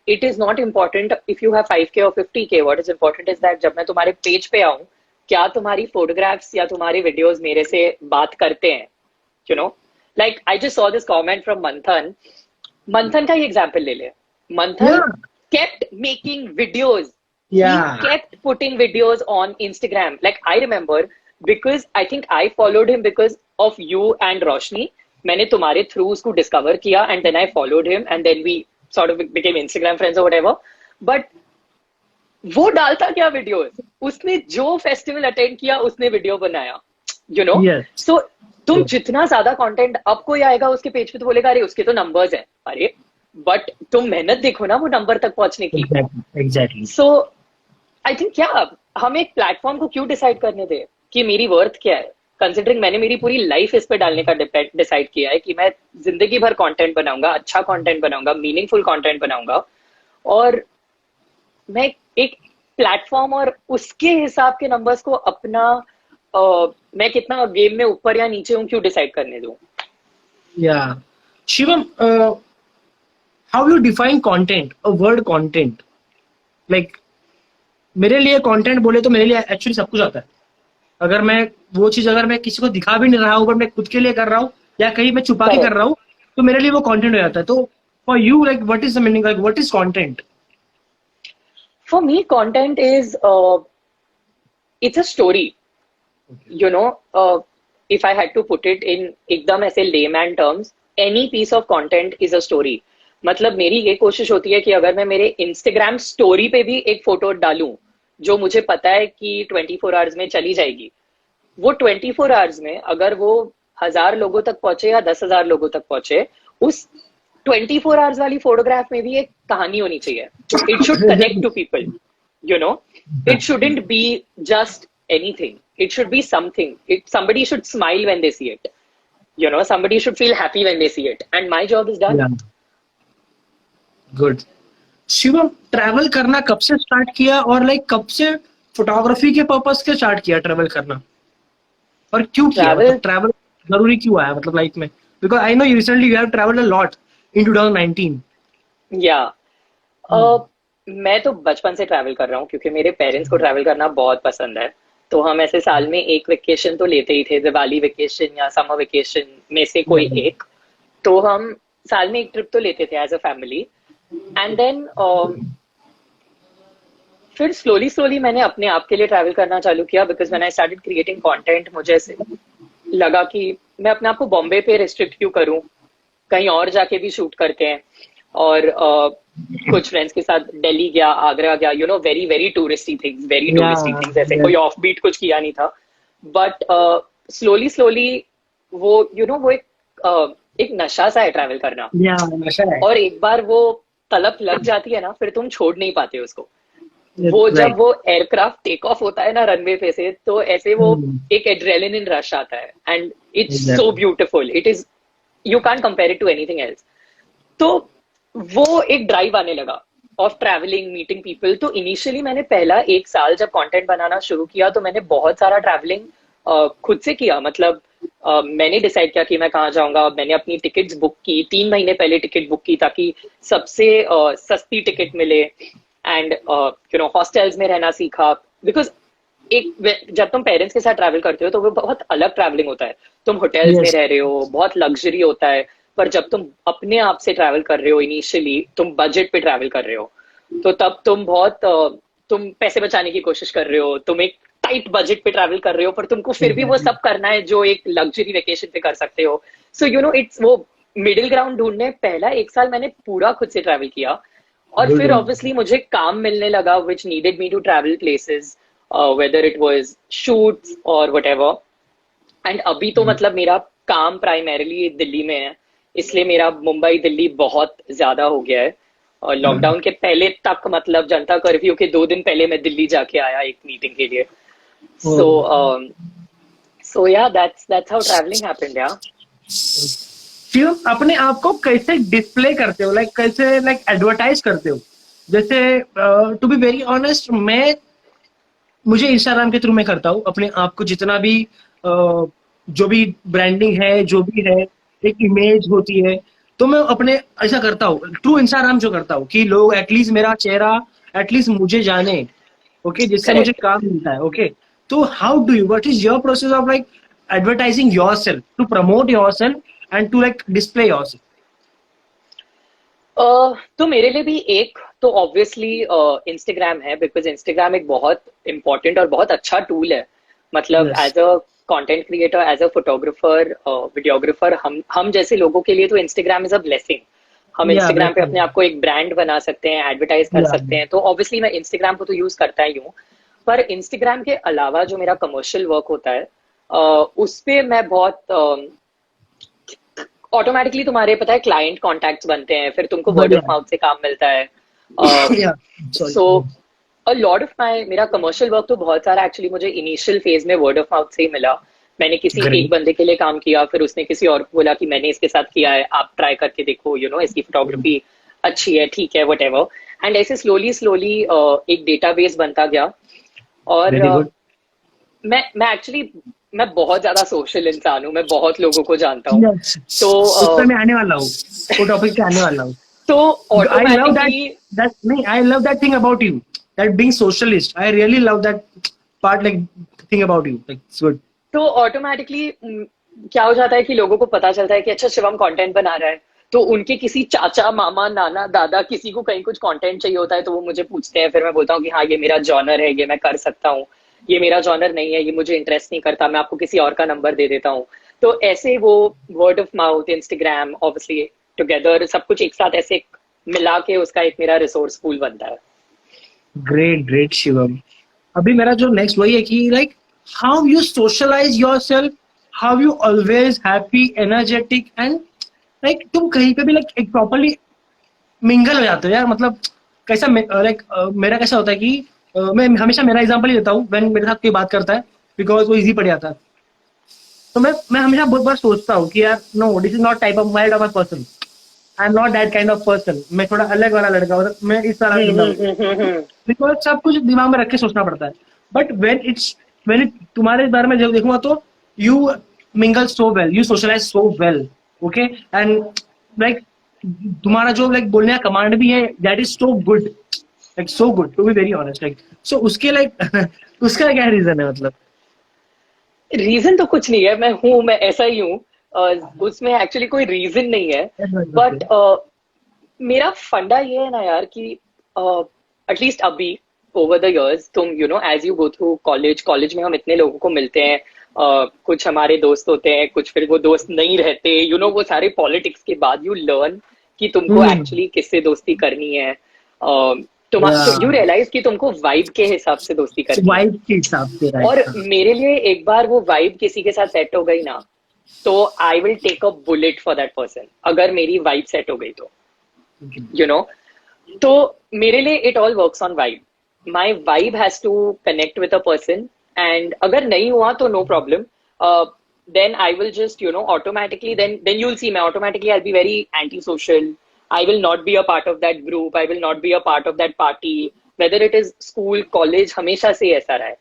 Speaker 2: it is not important if you have 5K or 50K. What is important is that जब मैं तुम्हारे page पे आऊं, क्या तुम्हारी फोटोग्राफ्स या तुम्हारी वीडियोस मेरे से बात करते हैं? You know, like I just saw this comment from Manthan. Manthan का ही एग्जाम्पल ले ले।
Speaker 1: या
Speaker 2: Manthan kept making videos.
Speaker 1: या
Speaker 2: He kept putting videos on Instagram. Like I remember, because I think I followed him because of you and Roshni. मैंने तुम्हारे through उसको discover किया and then I followed him and then we sort of became Instagram friends or whatever. But वो डालता क्या videos, उसने जो festival attend किया उसने वीडियो बनाया, यू नो।
Speaker 1: यस।
Speaker 2: सो तुम जितना ज्यादा कंटेंट, अब कोई आएगा उसके पेज पे तो बोलेगा अरे उसके तो नंबर्स हैं, अरे बट तुम मेहनत देखो ना वो नंबर तक पहुंचने की।
Speaker 1: एग्जैक्टली।
Speaker 2: सो आई थिंक क्या हम एक प्लेटफॉर्म को क्यों डिसाइड करने दे कि मेरी वर्थ क्या है? कंसिडरिंग मैंने मेरी पूरी लाइफ इस पे डालने का डिसाइड किया है कि मैं जिंदगी भर कंटेंट बनाऊंगा, अच्छा कंटेंट बनाऊंगा, मीनिंगफुल कंटेंट बनाऊंगा, और मैं एक प्लेटफॉर्म और उसके हिसाब के नंबर्स को अपना मैं कितना गेम में ऊपर या नीचे हूँ क्यों डिसाइड करने दूं.
Speaker 1: Yeah. Shivam, how you define content? A word content. Like मेरे लिए कंटेंट बोले तो मेरे लिए एक्चुअली सब कुछ आता है. अगर मैं वो चीज अगर मैं किसी को दिखा भी नहीं रहा हूँ, पर मैं खुद के लिए कर रहा हूँ या कहीं मैं छुपा के कर
Speaker 2: करेक्ट.
Speaker 1: रहा हूँ, तो मेरे लिए वो कंटेंट हो जाता है. तो for you like what is the meaning, like what is content?
Speaker 2: For me content is it's a story, you know. If I had to put it in एकदम ऐसे layman terms, any piece of content is a story. मतलब मेरी ये कोशिश होती है कि अगर मैं मेरे इंस्टाग्राम स्टोरी पे भी एक फोटो डालूं जो मुझे पता है कि 24 आवर्स में चली जाएगी, वो 24 आवर्स में अगर वो 1000 लोगों तक पहुंचे या 10,000 लोगों तक पहुंचे, उस 24 आवर्स वाली फोटोग्राफ में भी एक कहानी होनी चाहिए. It should connect to people, you know. It shouldn't be just anything. It should be something. Somebody should smile when they see it, you know. Somebody should feel happy when they see it, and my job is done.
Speaker 1: Yeah. Good. Shivam, travel करना कब से start किया और like कब से photography के purpose के start किया ट्रैवल करना, और क्यों किया?
Speaker 2: Travel,
Speaker 1: मतलब ट्रैवल जरूरी क्यों आया मतलब लाइफ में? Because I know you recently you have travelled a lot in 2019.
Speaker 2: yeah. मैं तो बचपन से ट्रैवल कर रहा हूँ क्योंकि मेरे पेरेंट्स को ट्रैवल करना बहुत पसंद है. तो हम ऐसे साल में एक वेकेशन तो लेते ही थे, दिवाली वेकेशन या समर वेकेशन में से कोई एक. तो हम साल में एक ट्रिप तो लेते थे as a family. And then फिर स्लोली स्लोली मैंने अपने आप के लिए ट्रैवल करना चालू किया, because when I started creating content मुझे ऐसे लगा कि मैं अपने आप को बॉम्बे पे रिस्ट्रिक्ट क्यों करूं, कहीं और जाके भी शूट करते हैं. और कुछ फ्रेंड्स के साथ दिल्ली गया, आगरा गया, you know, very very touristy things, very touristy things. ऐसे कोई ऑफ बीट कुछ किया नहीं था. बट स्लोली स्लोली वो यू नो वो एक नशा सा है ट्रैवल करना.
Speaker 1: नशा है.
Speaker 2: और एक बार वो तलब लग जाती है ना, फिर तुम छोड़ नहीं पाते उसको. वो जब वो एयरक्राफ्ट टेक ऑफ होता है ना रनवे पे से, तो ऐसे वो एक एड्रेलिन रश आता है, and it's so beautiful. It is, you can't compare it to anything else. तो वो एक ड्राइव आने लगा ऑफ ट्रैवलिंग, मीटिंग पीपल. तो इनिशियली मैंने पहला एक साल जब कंटेंट बनाना शुरू किया तो मैंने बहुत सारा ट्रैवलिंग खुद से किया. मतलब मैंने डिसाइड किया कि मैं कहाँ जाऊंगा. मैंने अपनी टिकट्स बुक की, 3 महीने पहले टिकट बुक की ताकि सबसे सस्ती टिकट मिले. एंड यू नो हॉस्टल्स में रहना सीखा, बिकॉज एक जब तुम पेरेंट्स के साथ ट्रैवल करते हो तो वो बहुत अलग ट्रैवलिंग होता है. तुम होटल्स में रह रहे हो, बहुत लग्जरी होता है. पर जब तुम अपने आप से ट्रैवल कर रहे हो, इनिशियली तुम बजट पे ट्रैवल कर रहे हो, तो तब तुम बहुत तुम पैसे बचाने की कोशिश कर रहे हो. तुम एक टाइट बजट पे ट्रैवल कर रहे हो, पर तुमको फिर भी वो सब करना है जो एक लग्जरी वेकेशन पे कर सकते हो. सो यू नो इट्स वो मिडिल ग्राउंड ढूंढने पहला एक साल मैंने पूरा खुद से ट्रैवल किया. और फिर ऑब्वियसली मुझे काम मिलने लगा which needed me to travel places, whether it was shoots और व्हाटएवर. एंड अभी तो मतलब मेरा काम प्राइमरीली दिल्ली में है, इसलिए मेरा मुंबई दिल्ली बहुत ज्यादा हो गया है. और लॉकडाउन के पहले तक, मतलब जनता कर्फ्यू के 2 दिन पहले मैं दिल्ली जाके आया एक मीटिंग के लिए. सो या दैट्स हाउ ट्रैवलिंग हैपेंड. या
Speaker 1: फिर अपने आप को कैसे डिस्प्ले करते हो, लाइक कैसे लाइक एडवर्टाइज करते हो? जैसे टू बी वेरी ऑनेस्ट, मुझे इंस्टाग्राम के थ्रू मैं करता हूँ अपने आप को, जितना भी जो भी ब्रांडिंग है, जो भी है, एक इमेज होती है, तो मैं अपने ऐसा करता हूँ थ्रू इंस्टाग्राम जो करता हूँ कि लोग एटलीस्ट मेरा चेहरा एटलीस्ट मुझे जाने, ओके, जिससे मुझे काम मिलता है. ओके, तो how do you, what is your process of like advertising yourself, to promote yourself and to like display yourself?
Speaker 2: तो मेरे लिए भी एक तो ऑब्वियसली इंस्टाग्राम है, बिकॉज इंस्टाग्राम एक बहुत इंपॉर्टेंट और बहुत अच्छा टूल है. मतलब as a content creator, as a photographer, videographer, हम जैसे लोगों के लिए तो इंस्टाग्राम इज अ ब्लेसिंग. हम इंस्टाग्राम पे अपने आप को एक ब्रांड बना सकते हैं, एडवर्टाइज कर सकते हैं. तो ऑब्वियसली मैं इंस्टाग्राम को तो यूज करता ही हूँ, पर इंस्टाग्राम के अलावा जो मेरा कमर्शियल वर्क होता है उस पे मैं बहुत ऑटोमेटिकली, तुम्हारे पता है क्लाइंट कॉन्टैक्ट्स बनते हैं, फिर तुमको वर्ड ऑफ माउथ से काम मिलता है. सो अ लॉट ऑफ मेरा कमर्शियल वर्क तो बहुत सारा एक्चुअली मुझे इनिशियल फेज में वर्ड ऑफ माउथ से ही मिला. मैंने किसी
Speaker 1: Great.
Speaker 2: एक बंदे के लिए काम किया, फिर उसने किसी और को बोला कि मैंने इसके साथ किया है, आप ट्राई करके देखो, इसकी फोटोग्राफी अच्छी है, ठीक है, whatever. एंड ऐसे स्लोली स्लोली एक डेटाबेस बनता गया। और
Speaker 1: Very good.
Speaker 2: मैं एक्चुअली मैं बहुत ज्यादा सोशल इंसान हूँ, मैं बहुत लोगों को जानता हूँ।
Speaker 1: Yes.
Speaker 2: तो
Speaker 1: उस पर मैं आने वाला हूँ, वो टॉपिक पे आने वाला हूँ।
Speaker 2: तो
Speaker 1: I love that.
Speaker 2: ऑटोमेटिकली
Speaker 1: नहीं, I love that thing about you. That being socialist. I really love that part, like thing about you. Like it's good.
Speaker 2: तो ऑटोमेटिकली क्या हो जाता है कि लोगों को पता चलता है कि अच्छा शिवम कंटेंट बना रहा है, तो उनके किसी चाचा मामा नाना दादा किसी को कहीं कुछ कंटेंट चाहिए होता है तो वो मुझे पूछते हैं, फिर मैं बोलता हूँ कि हाँ ये मेरा जॉनर है, ये मैं कर सकता हूँ, ये मेरा जॉनर नहीं है, ये मुझे इंटरेस्ट नहीं करता, मैं आपको किसी और का नंबर दे देता हूँ। तो ऐसे वो word of mouth, Instagram, obviously together, सब कुछ एक साथ ऐसे मिला के उसका एक मेरा रिसोर्स पूल बनता है।
Speaker 1: Great, great, Shivam. अभी मेरा जो नेक्स्ट वही है कि like how you socialize yourself, how you always happy, energetic and like तुम कहीं पे भी like एक properly mingle हो जाते हो यार, मतलब कैसा like मेरा कैसा होता है कि मैं हमेशा मेरा एग्जांपल ही देता हूँ when मेरे साथ कोई बात करता है, because वो इजी पड़ जाता है। तो मैं हमेशा बहुत बार सोचता हूँ कि यार no, this is not type of my type of person, I am not that kind of person, मैं थोड़ा अलग वाला लड़का हूँ, मैं इस तरह का बंदा हूँ। बिकॉज सब कुछ दिमाग में रख के सोचना पड़ता है। बट वेन इट तुम्हारे बारे में जब देखूंगा तो you mingle so well, you socialise so well, okay, and like तुम्हारा जो लाइक बोलने का कमांड भी है, that is so good, like so good to be very honest, like so उसके लाइक उसका क्या रीजन है मतलब?
Speaker 2: रीजन तो कुछ नहीं है, मैं ऐसा ही हूँ। उसमें एक्चुअली कोई रीजन नहीं है, बट मेरा फंडा ये है ना यार कि एटलीस्ट अभी ओवर द इयर्स तुम as you go through college में हम इतने लोगों को मिलते हैं, कुछ हमारे दोस्त होते हैं, कुछ फिर वो दोस्त नहीं रहते, वो सारे पॉलिटिक्स के बाद यू लर्न कि तुमको एक्चुअली किससे दोस्ती करनी है। यू रियलाइज कि तुमको वाइब के हिसाब से दोस्ती करनी है,
Speaker 1: वाइब के हिसाब से, राइट।
Speaker 2: और मेरे लिए एक बार वो वाइब किसी के साथ सेट हो गई ना, तो I will take a bullet for that person, अगर मेरी वाइब सेट हो गई तो तो मेरे लिए it all works on vibe. My vibe has to connect with a person, and अगर नहीं हुआ तो no problem, then I will just automatically then you'll see मैं automatically I'll be very anti-social. I will not be a part of that group, I will not be a part of that party, whether it is school, college, हमेशा से ऐसा रहा है।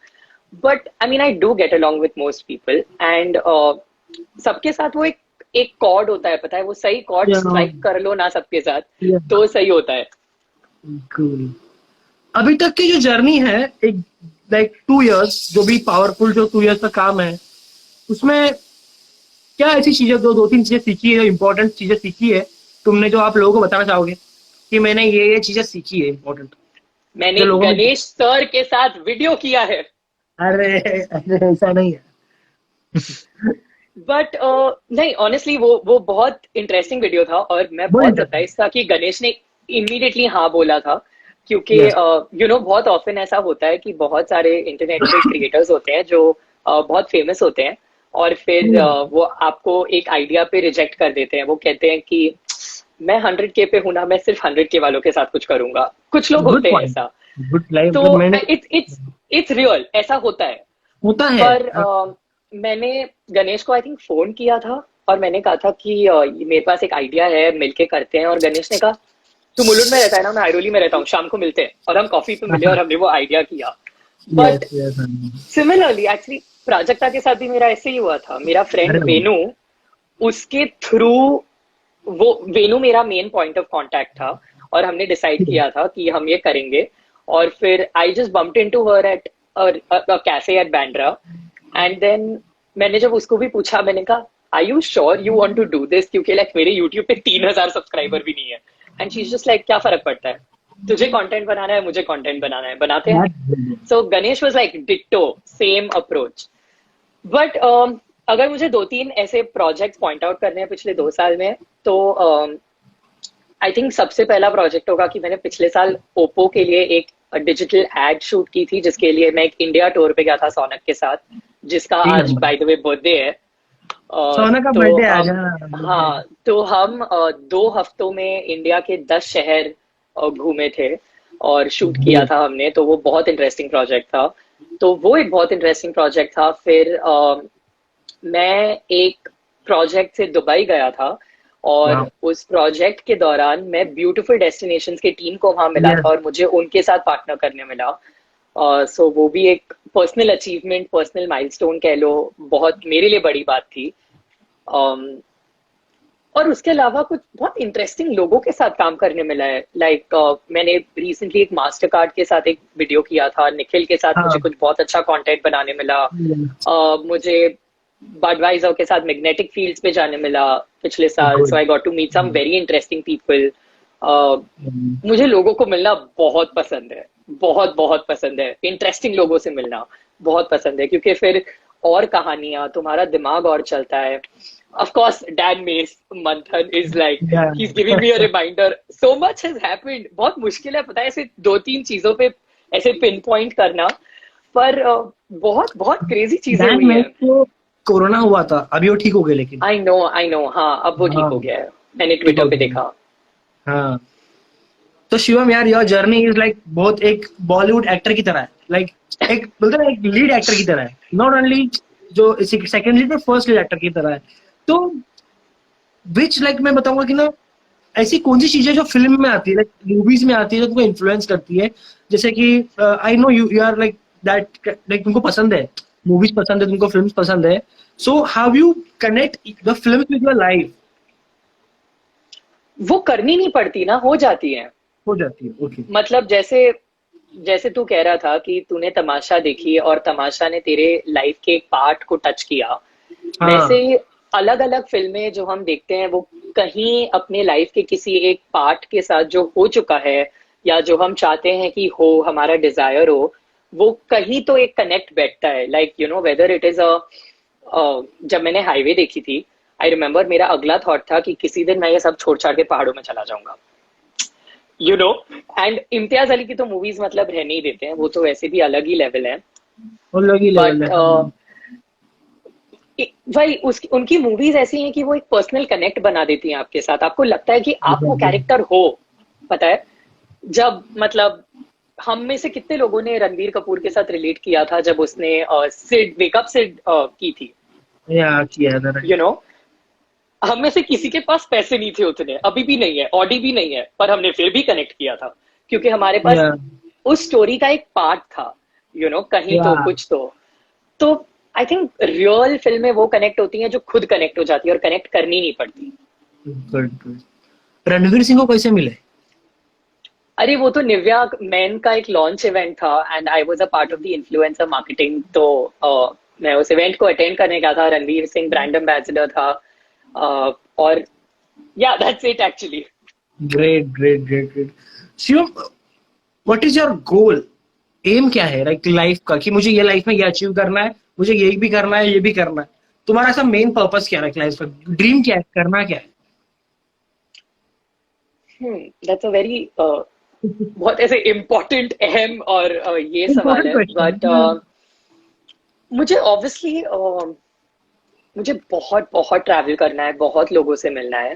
Speaker 2: But I mean I do get along with most people, and सबके साथ वो एक cord होता है, पता है, वो सही कॉर्ड स्ट्राइक कर लो ना सबके साथ, तो सही होता है।
Speaker 1: Cool. अभी तक की जो जर्नी है, एक लाइक 2 years, जो भी पावरफुल जो 2 years का काम है, उसमें क्या ऐसी चीजें, 2-3 चीजें सीखी है, इंपॉर्टेंट चीजें सीखी है तुमने, जो आप लोगों को बताना चाहोगे कि मैंने ये चीजें सीखी है इंपॉर्टेंट?
Speaker 2: मैंने गणेश सर के साथ वीडियो किया है।
Speaker 1: अरे ऐसा नहीं है।
Speaker 2: बट नहीं, ऑनेस्टली वो बहुत इंटरेस्टिंग वीडियो था, और मैं बहुत सरप्राइज था कि गणेश ने इमीडिएटली हाँ बोला था, क्योंकि बहुत ऑफन ऐसा होता है कि बहुत सारे इंटरनेट पे क्रिएटर्स होते हैं जो बहुत फेमस होते हैं, और फिर वो आपको एक आइडिया पे रिजेक्ट कर देते हैं। वो कहते हैं कि मैं 100K पे हूं ना, मैं सिर्फ 100K वालों के साथ कुछ करूंगा। कुछ लोग होते हैं ऐसा, तो इट्स रियल, ऐसा होता है। पर मैंने गणेश को आई थिंक फोन किया था, और मैंने कहा था कि मेरे पास एक आइडिया है, मिलके करते हैं। और गणेश ने कहा तू मुलुंड में रहता है ना, मैं आइरोली में रहता हूँ, शाम को मिलते हैं। और हम कॉफी पे मिले और हमने वो आइडिया किया। बट सिमिलरली एक्चुअली प्राजक्ता के साथ भी मेरा ऐसे ही हुआ था। मेरा फ्रेंड वेनु, उसके थ्रू, वो वेनु मेरा मेन पॉइंट ऑफ कांटेक्ट था, और हमने डिसाइड किया था कि हम ये करेंगे। और फिर I just bumped into her at a cafe at Bandra, and then मैंने जब उसको भी पूछा, मैंने कहा are you sure you want to do this, क्योंकि लाइक मेरे यूट्यूब पे 3000 सब्सक्राइबर भी नहीं है। And she is just like क्या फर्क पड़ता है, तुझे कंटेंट बनाना है, मुझे कंटेंट बनाना है, बनाते हैं। So Ganesh was like ditto, same approach. But अगर मुझे 2-3 ऐसे प्रोजेक्ट्स पॉइंट आउट करने हैं पिछले 2 साल में, तो आई थिंक सबसे पहला प्रोजेक्ट होगा कि मैंने पिछले साल ओप्पो के लिए एक डिजिटल एड शूट की थी, जिसके लिए मैं एक इंडिया टूर पे गया था सौनक के साथ, जिसका आज बाय द वे बर्थडे है।
Speaker 1: सौनक का बर्थडे आज है।
Speaker 2: हाँ, तो हम 2 हफ्तों में इंडिया के 10 शहर घूमे थे और शूट किया था हमने। तो वो बहुत इंटरेस्टिंग प्रोजेक्ट था। तो वो एक बहुत इंटरेस्टिंग प्रोजेक्ट था। फिर मैं एक प्रोजेक्ट से दुबई गया था, और
Speaker 1: वाह।
Speaker 2: उस प्रोजेक्ट के दौरान मैं ब्यूटीफुल डेस्टिनेशंस की टीम को वहां मिला
Speaker 1: यस।
Speaker 2: था और मुझे उनके साथ पार्टनर करने मिला। सो वो भी एक पर्सनल अचीवमेंट, पर्सनल माइलस्टोन कह लो, बहुत मेरे लिए बड़ी बात थी। um, और उसके अलावा कुछ बहुत इंटरेस्टिंग लोगों के साथ काम करने मिला है। लाइक मैंने रिसेंटली एक मास्टर कार्ड के साथ एक वीडियो किया था, निखिल के साथ मुझे
Speaker 1: हाँ।
Speaker 2: कुछ बहुत अच्छा कंटेंट बनाने मिला।
Speaker 1: यस।
Speaker 2: मुझे बडवाइजर के साथ मैग्नेटिक फील्ड्स पे जाने मिला पिछले साल। So
Speaker 1: good.
Speaker 2: I got to meet some very interesting people. मुझे लोगों को मिलना बहुत पसंद है, बहुत बहुत पसंद है। इंटरेस्टिंग लोगों से मिलना बहुत पसंद है, क्योंकि फिर और कहानियां, तुम्हारा दिमाग और चलता है। Of course, Dan Mace Manthan is like, he's giving me a reminder. So much has happened. बहुत मुश्किल है पता है ऐसे दो तीन चीजों पे ऐसे पिन पॉइंट करना, पर बहुत बहुत क्रेजी चीजें
Speaker 1: डैन
Speaker 2: हुई
Speaker 1: में
Speaker 2: है।
Speaker 1: तो कोरोना हुआ था, अभी वो ठीक हो गए लेकिन।
Speaker 2: आई नो, हाँ अब वो ठीक
Speaker 1: हाँ,
Speaker 2: हो गया है, मैंने
Speaker 1: ठीक
Speaker 2: ट्विटर
Speaker 1: हो
Speaker 2: पे
Speaker 1: गया।
Speaker 2: देखा।
Speaker 1: हाँ। तो शिवम यार, योर जर्नी इज लाइक बहुत एक बॉलीवुड एक्टर की तरह है। लाइक एक बोलते हैं ना, एक लीड एक्टर की तरह है, नॉट ओनली जो सेकंड लीड पर फर्स्ट लीड एक्टर की तरह है। तो विच लाइक मैं बताऊंगा कि ना, ऐसी कौन सी चीजें जो फिल्म में आती है, लाइक मूवीज में आती है, जो तुमको इन्फ्लुएंस करती है। जैसे कि I know you you are like that, like तुमको पसंद है, मूवीज पसंद है तुमको, फिल्म्स पसंद है। So how you connect the film with your life.
Speaker 2: वो करनी नहीं पड़ती ना, हो जाती है।
Speaker 1: हो जाती है, ओके।
Speaker 2: मतलब जैसे जैसे तू कह रहा था कि तूने तमाशा देखी और तमाशा ने तेरे लाइफ के एक पार्ट को टच किया, वैसे
Speaker 1: हाँ।
Speaker 2: अलग अलग फिल्में जो हम देखते हैं वो कहीं अपने लाइफ के किसी एक पार्ट के साथ जो हो चुका है, या जो हम चाहते हैं कि हो, हमारा डिजायर हो, वो कहीं तो एक कनेक्ट बैठता है। Like you know, whether it is a, जब मैंने हाईवे देखी थी, आई रिमेम्बर मेरा अगला थॉट था कि किसी दिन मैं ये सब छोड़ छाड़ के पहाड़ों में चला जाऊंगा, you know. And Imtiaz Ali की तो मूवीज मतलब रहने ही देते हैं, वो तो वैसे भी अलग ही लेवल है।
Speaker 1: वो लोग ही लेवल
Speaker 2: बट
Speaker 1: है, हाँ।
Speaker 2: भाई उनकी मूवीज ऐसी हैं कि वो एक पर्सनल कनेक्ट बना देती हैं आपके साथ, आपको लगता है कि आप वो
Speaker 1: Exactly.
Speaker 2: कैरेक्टर हो। पता है, जब मतलब हम में से कितने लोगों ने रणबीर कपूर के साथ रिलेट किया था जब उसने सिड वेकअप सिड की थी,
Speaker 1: या किया है जरा।
Speaker 2: You know. हम में से किसी के पास पैसे नहीं थे उतने, अभी भी नहीं है, ऑडी भी नहीं है, पर हमने फिर भी कनेक्ट किया था, क्योंकि हमारे पास
Speaker 1: या
Speaker 2: उस स्टोरी का एक पार्ट था, यू नो, कहीं
Speaker 1: या
Speaker 2: तो कुछ तो आई थिंक रियल फिल्में वो कनेक्ट होती हैं जो खुद कनेक्ट हो जाती है, और कनेक्ट करनी नहीं पड़ती।
Speaker 1: Good good. रणवीर सिंह को कैसे मिले?
Speaker 2: अरे वो तो निव्या मेन का एक लॉन्च इवेंट था, and I was a part of the influencer marketing. तो मैं उस इवेंट को अटेंड करने गया था, रणवीर सिंह ब्रांड एम्बेसडर था। और yeah that's it actually.
Speaker 1: Great great great great. Shivam, what is your goal? Aim क्या है लाइक लाइफ का, कि मुझे ये लाइफ में ये अचीव करना है, मुझे ये भी करना है, ये भी करना है। तुम्हारा ऐसा मेन पर्पस क्या है लाइफ का? ड्रीम क्या है, करना क्या है?
Speaker 2: दैट्स अ वेरी बहुत ऐसे इम्पोर्टेंट, अहम और ये सवाल
Speaker 1: इम्पोर्टेंट
Speaker 2: है। But
Speaker 1: question.
Speaker 2: मुझे ऑब्वियसली मुझे बहुत बहुत ट्रैवल करना है, बहुत लोगों से मिलना है।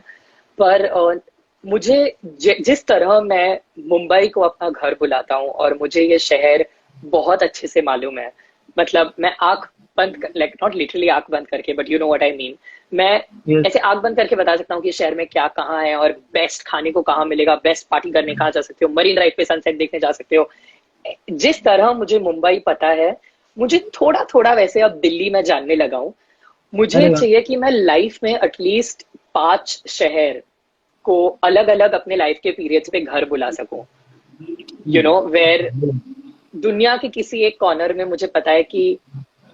Speaker 2: पर मुझे जिस तरह मैं मुंबई को अपना घर बुलाता हूँ, और मुझे ये शहर बहुत अच्छे से मालूम है, मतलब मैं आंख बंद, लाइक नॉट लिटरली आंख बंद करके, but you know what I mean. मैं
Speaker 1: यस।
Speaker 2: ऐसे आंख बंद करके बता सकता हूँ कि शहर में क्या कहाँ है, और बेस्ट खाने को कहाँ मिलेगा, बेस्ट पार्टी करने कहाँ जा सकते हो, मरीन ड्राइव पे सनसेट देखने जा सकते हो। जिस तरह मुझे मुंबई पता है, मुझे थोड़ा थोड़ा वैसे अब दिल्ली में जानने लगा हूँ। मुझे
Speaker 1: अरे वाह।
Speaker 2: चाहिए कि मैं लाइफ में एटलीस्ट 5 शहर को अलग अलग अपने लाइफ के पीरियड्स पे घर बुला सकूं, यू नो, वेयर दुनिया के किसी एक कॉर्नर में मुझे पता है कि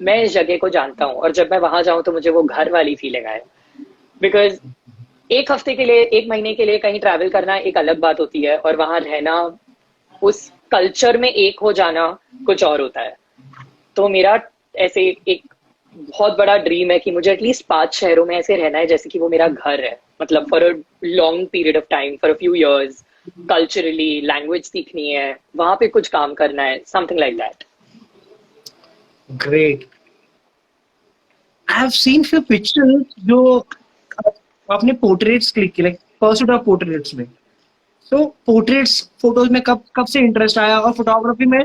Speaker 2: मैं इस जगह को जानता हूँ, और जब मैं वहां जाऊं तो मुझे वो घर वाली फीलिंग आए। बिकॉज एक हफ्ते के लिए, एक महीने के लिए कहीं ट्रैवल करना एक अलग बात होती है, और वहां रहना, उस कल्चर में एक हो जाना कुछ और होता है। तो मेरा ऐसे एक बहुत बड़ा ड्रीम है कि मुझे एटलीस्ट 5 शहरों में ऐसे रहना है जैसे कि वो मेरा घर है, मतलब for a long period of time, for a few years. Culturally language सीखनी है, वहां पे कुछ काम करना है, something like that.
Speaker 1: Great. I have seen few pictures जो आपने पोर्ट्रेट्स क्लिक किए, लाइक परसूट ऑफ पोर्ट्रेट्स में। तो पोर्ट्रेट्स फोटोज में कब कब से इंटरेस्ट आया? और फोटोग्राफी में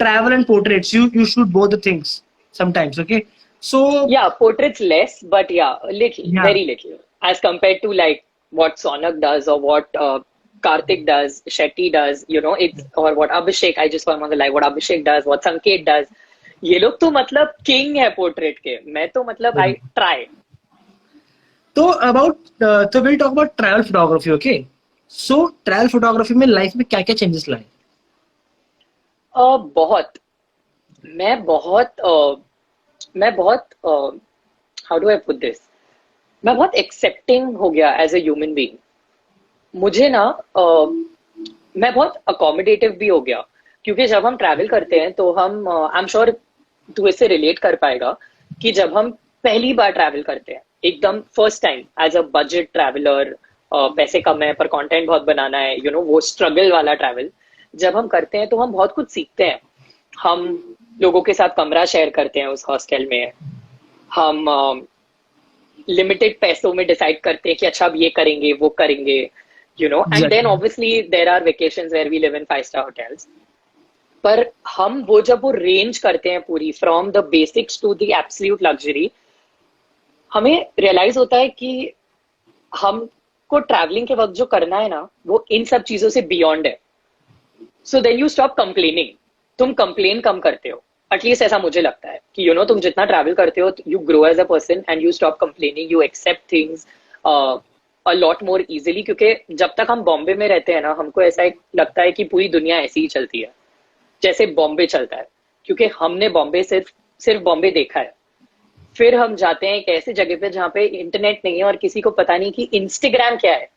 Speaker 1: travel and portraits, you you shoot both the things sometimes, okay. So
Speaker 2: Yeah, portraits less, but yeah, little,
Speaker 1: yeah,
Speaker 2: very little, as compared to like what Sonak does or what Karthik does, Shetty does, you know, it's or what Abhishek. I just saw him on the live. What Abhishek does, what Sanket does. ये लोग तो मतलब king है portrait के. मैं तो मतलब I try.
Speaker 1: तो तो will talk about travel photography. Okay, so travel photography में लाइफ में क्या क्या चेंजेस लाए?
Speaker 2: बहुत. मैं बहुत मैं बहुत how do I put this. मैं बहुत एक्सेप्टिंग हो गया एज अ ह्यूमन बीइंग. मुझे ना मैं बहुत अकोमोडेटिव भी हो गया. क्योंकि जब हम ट्रैवल करते हैं तो हम आई एम श्योर तू इससे रिलेट कर पाएगा कि जब हम पहली बार ट्रैवल करते हैं एकदम first time as a budget traveller, पैसे कम है पर कंटेंट बहुत बनाना है, यू नो, वो स्ट्रगल वाला ट्रैवल जब हम करते हैं तो हम बहुत कुछ सीखते हैं. हम लोगों के साथ कमरा शेयर करते हैं उस हॉस्टल में. हम लिमिटेड पैसों में डिसाइड करते हैं कि अच्छा अब ये करेंगे वो करेंगे, you know. And then
Speaker 1: exactly.
Speaker 2: Obviously there are vacations where we live in 5 star hotels. पर हम वो जब वो रेंज करते हैं पूरी from the basics to the absolute luxury, हमें रियलाइज होता है कि हमको ट्रैवलिंग के वक्त जो करना है ना वो इन सब चीजों से बियॉन्ड है. So then you stop complaining. तुम कंप्लेन कम करते हो. एटलीस्ट ऐसा मुझे लगता है कि यू नो तुम जितना ट्रैवल करते हो you grow as a person and you stop complaining. You accept things a lot more easily. क्योंकि जब तक हम बॉम्बे में रहते हैं ना हमको ऐसा लगता है कि पूरी दुनिया ऐसी ही चलती है जैसे बॉम्बे चलता है. क्योंकि हमने बॉम्बे सिर्फ सिर्फ बॉम्बे देखा है. फिर हम जाते हैं एक ऐसी जगह पे जहाँ पे इंटरनेट नहीं है और किसी को पता नहीं कि इंस्टाग्राम क्या है.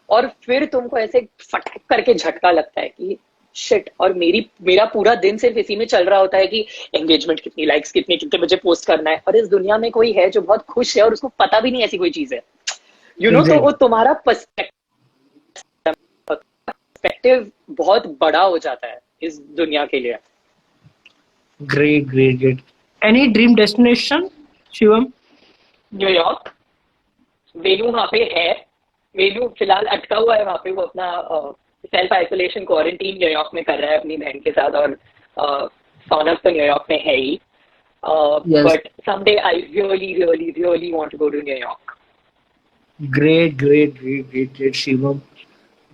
Speaker 2: और फिर तुमको ऐसे फटाक करके झटका लगता है कि शिट. और मेरा पूरा दिन सिर्फ इसी में चल रहा होता है कि एंगेजमेंट कितनी, लाइक्स कितने, कितने बजे पोस्ट करना है. और इस दुनिया में कोई है जो बहुत खुश है और उसको पता भी नहीं ऐसी कोई चीज है, यू नो. तो वो
Speaker 1: एग्जैक्टली.
Speaker 2: तुम्हारा पर्सपेक्टिव बहुत बड़ा हो जाता है इस दुनिया के लिए.
Speaker 1: Great great great. Any dream destination, Shivam?
Speaker 2: New York. वेलू वहां पे है. वेलू फिलहाल अटका हुआ है वहां पे. वो अपना सेल्फ आइसोलेशन क्वारंटीन न्यूयॉर्क में कर रहा है अपनी बहन के साथ. और सौनक तो न्यूयॉर्क में है ही.
Speaker 1: Yes.
Speaker 2: But someday I really really really want to go to New York.
Speaker 1: Great great great great great Shivam.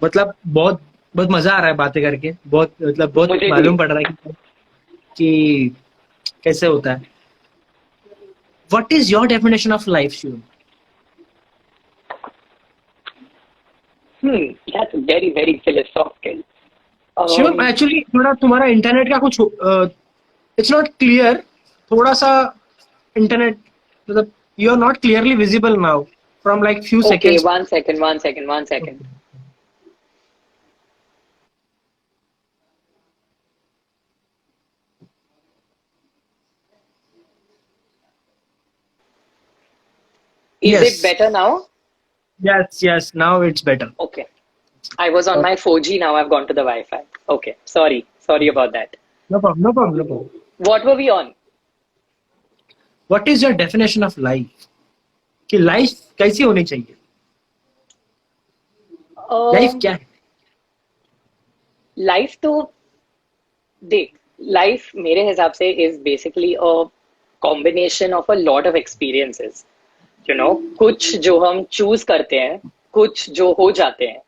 Speaker 1: मतलब बहुत बहुत मजा आ रहा है बातें करके. बहुत मतलब बहुत
Speaker 2: मुझे भी.
Speaker 1: मालूम पड़ रहा है कि कैसे होता है. What is your definition of life, Shivam?
Speaker 2: That's very very philosophical.
Speaker 1: Shivam actually थोड़ा तुम्हारा इंटरनेट का कुछ इट्स नॉट क्लियर. थोड़ा सा इंटरनेट मतलब you are not clearly visible now from like few
Speaker 2: okay,
Speaker 1: seconds.
Speaker 2: One second one second one second. Is it
Speaker 1: Yes,
Speaker 2: better now?
Speaker 1: yes, yes. Now it's better.
Speaker 2: Okay. I was on my 4G, now I've gone to the Wi-Fi. Okay, sorry about that.
Speaker 1: No problem. No problem. No problem.
Speaker 2: What were we on?
Speaker 1: What is your definition of life? कि life कैसी होनी चाहिए? Life क्या है?
Speaker 2: Life तो देख, life मेरे हिसाब से is basically a combination of a lot of experiences, you know. कुछ जो हम चूज करते हैं, कुछ जो हो जाते हैं,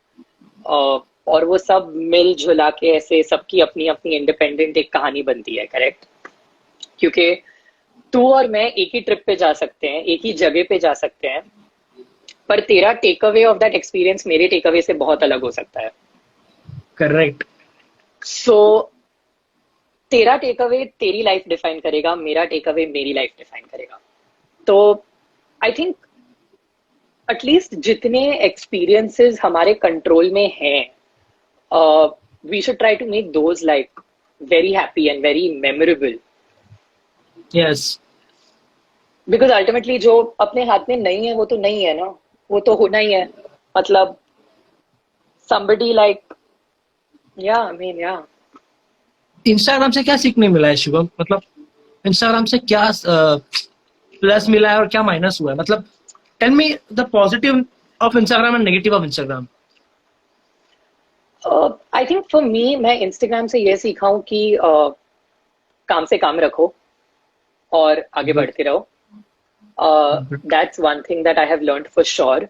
Speaker 2: और वो सब मिलजुला के ऐसे सबकी अपनी अपनी इंडिपेंडेंट एक कहानी बनती है. करेक्ट. क्योंकि तू और मैं एक ही ट्रिप पे जा सकते हैं, एक ही जगह पे जा सकते हैं, पर तेरा takeaway of that experience मेरे टेक अवे से बहुत अलग हो सकता है.
Speaker 1: करेक्ट.
Speaker 2: सो तेरा टेक अवे तेरी लाइफ डिफाइन करेगा, मेरा टेक अवे मेरी लाइफ डिफाइन करेगा. तो आई थिंक एटलीस्ट जितने एक्सपीरियंसेस हमारे कंट्रोल में हैं, we should try to make those like very happy and very memorable.
Speaker 1: Yes.
Speaker 2: Because ultimately जो अपने हाथ में नहीं है वो तो नहीं है ना, वो तो होना ही है. मतलब somebody like I mean
Speaker 1: Instagram से क्या सीखने मिला है, शिवम? मतलब इंस्टाग्राम से क्या प्लस मिला है और क्या माइनस हुआ है? मतलब tell me the positive of Instagram and negative of Instagram.
Speaker 2: I think for me, मैं इंस्टाग्राम से ये सीखा हूँ कि काम से काम रखो और आगे बढ़ते रहो. That's one thing that I have learned for sure.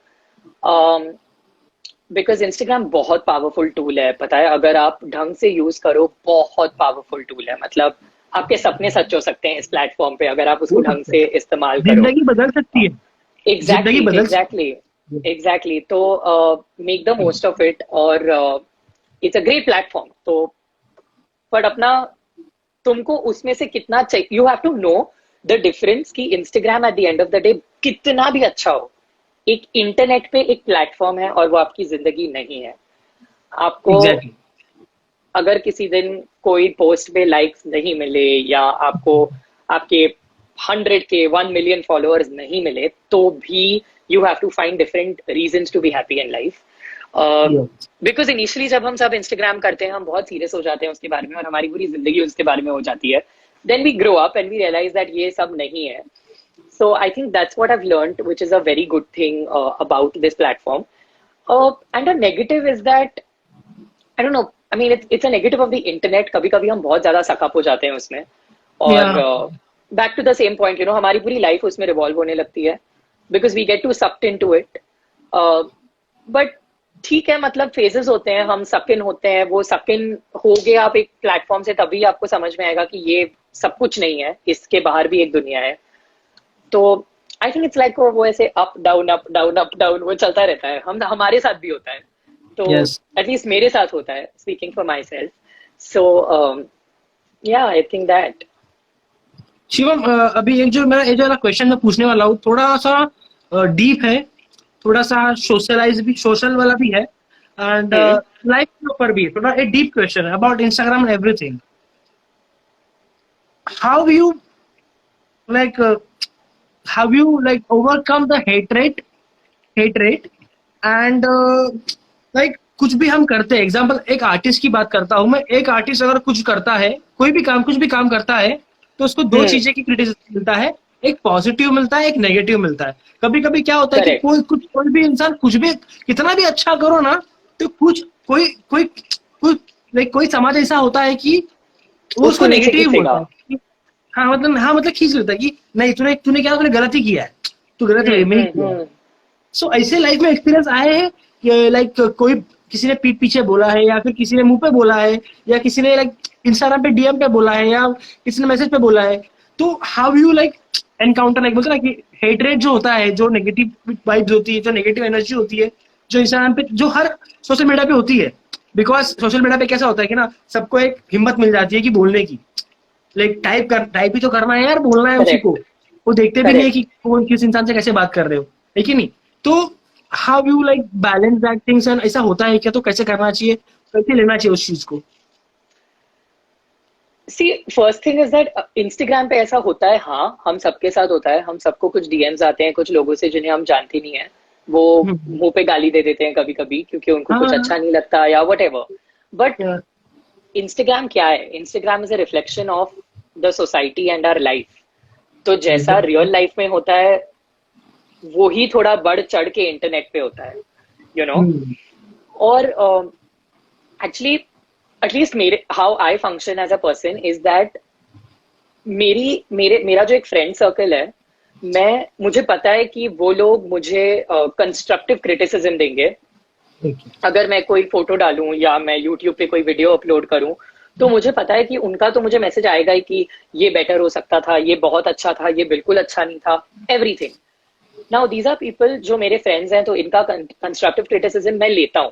Speaker 2: Because Instagram बहुत पावरफुल टूल है, पता है, अगर आप ढंग से यूज करो बहुत पावरफुल टूल है. मतलब आपके सपने सच हो सकते हैं इस प्लेटफॉर्म पे अगर आप उसको ढंग से इस्तेमाल करो.
Speaker 1: जिंदगी बदल सकती है.
Speaker 2: एग्जैक्टली. तो make the most of it, और इट्स अ ग्रेट प्लेटफॉर्म. तो बट अपना तुमको उसमें से कितना चाहिए, you have to know the difference कि Instagram at the end of the day कितना भी अच्छा हो, एक इंटरनेट पे एक प्लेटफॉर्म है और वो आपकी जिंदगी नहीं है. आपको अगर किसी दिन कोई पोस्ट पे लाइक्स नहीं मिले या आपको आपके 100K 1 मिलियन फॉलोअर्स नहीं मिले, तो भी you have to find different reasons to be happy in life. Because initially जब हम सब इंस्टाग्राम करते हैं हम बहुत सीरियस हो जाते हैं उसके बारे में और हमारी पूरी जिंदगी उसके बारे में हो जाती है. Then we grow up and we realise that ये सब नहीं है. So I think that's what I've learned, which is a very good thing about this platform. And a negative is that, I don't know, I mean, it's a negative of the internet. कभी-कभी हम बहुत ज़्यादा suck up हो जाते हैं उसमें. और back to the same point, you know, हमारी पूरी life उसमें revolve होने लगती है. Because we get too sucked into it. But ठीक है, मतलब phases होते हैं, हम suck in होते हैं, वो suck in हो गए आप एक platform से, तभी आपको समझ में आएगा कि ये सब कुछ नहीं है, इसके बाहर भी एक दुनिया है. तो आई थिंक इट्स लाइक वो ऐसे up down up down up down वो चलता रहता है. हमारे साथ भी होता है, तो एटलीस्ट मेरे साथ होता है, स्पीकिंग फॉर माई सेल्फ. सो या आई थिंक दैट.
Speaker 1: शिवम, अभी एक जो वाला क्वेश्चन मैं पूछने वाला हूँ थोड़ा सा डीप है, थोड़ा सा सोशल वाला भी है, एंड लाइफ के ऊपर भी थोड़ा एक डीप क्वेश्चन है about Instagram and everything. How you have you like overcome the hate rate and like कुछ भी हम करते हैं, एग्जाम्पल एक आर्टिस्ट की बात करता हूँ मैं. एक आर्टिस्ट अगर कुछ करता है, कुछ भी काम करता है, तो उसको दो चीजें की क्रिटिसिज्म मिलता है. एक पॉजिटिव मिलता है, एक नेगेटिव मिलता है. कभी कभी क्या होता है कि कोई भी इंसान कुछ भी कितना भी अच्छा करो ना, तो कोई समाज ऐसा होता है कि वो उसको नेगेटिव बोलता है. हाँ मतलब खींच लेता है कि नहीं तूने क्या गलत ही किया है, तू गलत वे में ही किया. सो ऐसे लाइफ में एक्सपीरियंस आए हैं कि लाइक कोई किसी ने पीठ पीछे बोला है, या फिर किसी ने मुंह पे बोला है, या किसी ने लाइक इंस्टाग्राम पे डीएम पे बोला है, या किसी ने मैसेज पे बोला है. तो how you like encounter, like बोलते ना कि हेट रेट जो होता है, जो नेगेटिव वाइब्स होती है, जो नेगेटिव एनर्जी होती है, जो इंस्टाग्राम पे, जो हर सोशल मीडिया पे होती है. बिकॉज सोशल मीडिया पे कैसा होता है कि ना सबको एक हिम्मत मिल जाती है कि बोलने की, लाइक टाइप ही तो करना है यार, बोलना है उसी को. वो देखते भी नहीं है कि कौन किस इंसान से कैसे बात कर रहे हो, है कि नहीं. तो how you like balance that things, and ऐसा होता है क्या, तो कैसे करना चाहिए, कैसे लेना चाहिए उस चीज को.
Speaker 2: See first thing is that Instagram पे ऐसा होता है, हाँ हम सबके साथ होता है. हम सबको कुछ डीएम्स आते हैं कुछ लोगों से जिन्हें हम जानते नहीं है, वो मुंह पे गाली दे देते हैं कभी कभी क्योंकि उनको कुछ अच्छा नहीं लगता या व्हाटएवर. बट इंस्टाग्राम क्या है? Instagram is a reflection of the society and our life. तो जैसा रियल लाइफ में होता है वो ही थोड़ा बढ़ चढ़ के इंटरनेट पे होता है, यू नो. और actually at least how I function as a person is that मेरा जो एक फ्रेंड सर्कल है, मुझे पता है कि वो लोग मुझे कंस्ट्रक्टिव क्रिटिसिज्म देंगे. अगर मैं कोई फोटो डालूं या मैं यूट्यूब पे कोई वीडियो अपलोड करूं, तो मुझे पता है कि उनका तो मुझे मैसेज आएगा ही कि ये बेटर हो सकता था, ये बहुत अच्छा था, ये बिल्कुल अच्छा नहीं था, everything. Now these are people जो मेरे फ्रेंड्स हैं, तो इनका कंस्ट्रक्टिव क्रिटिसिज्म मैं लेता हूं.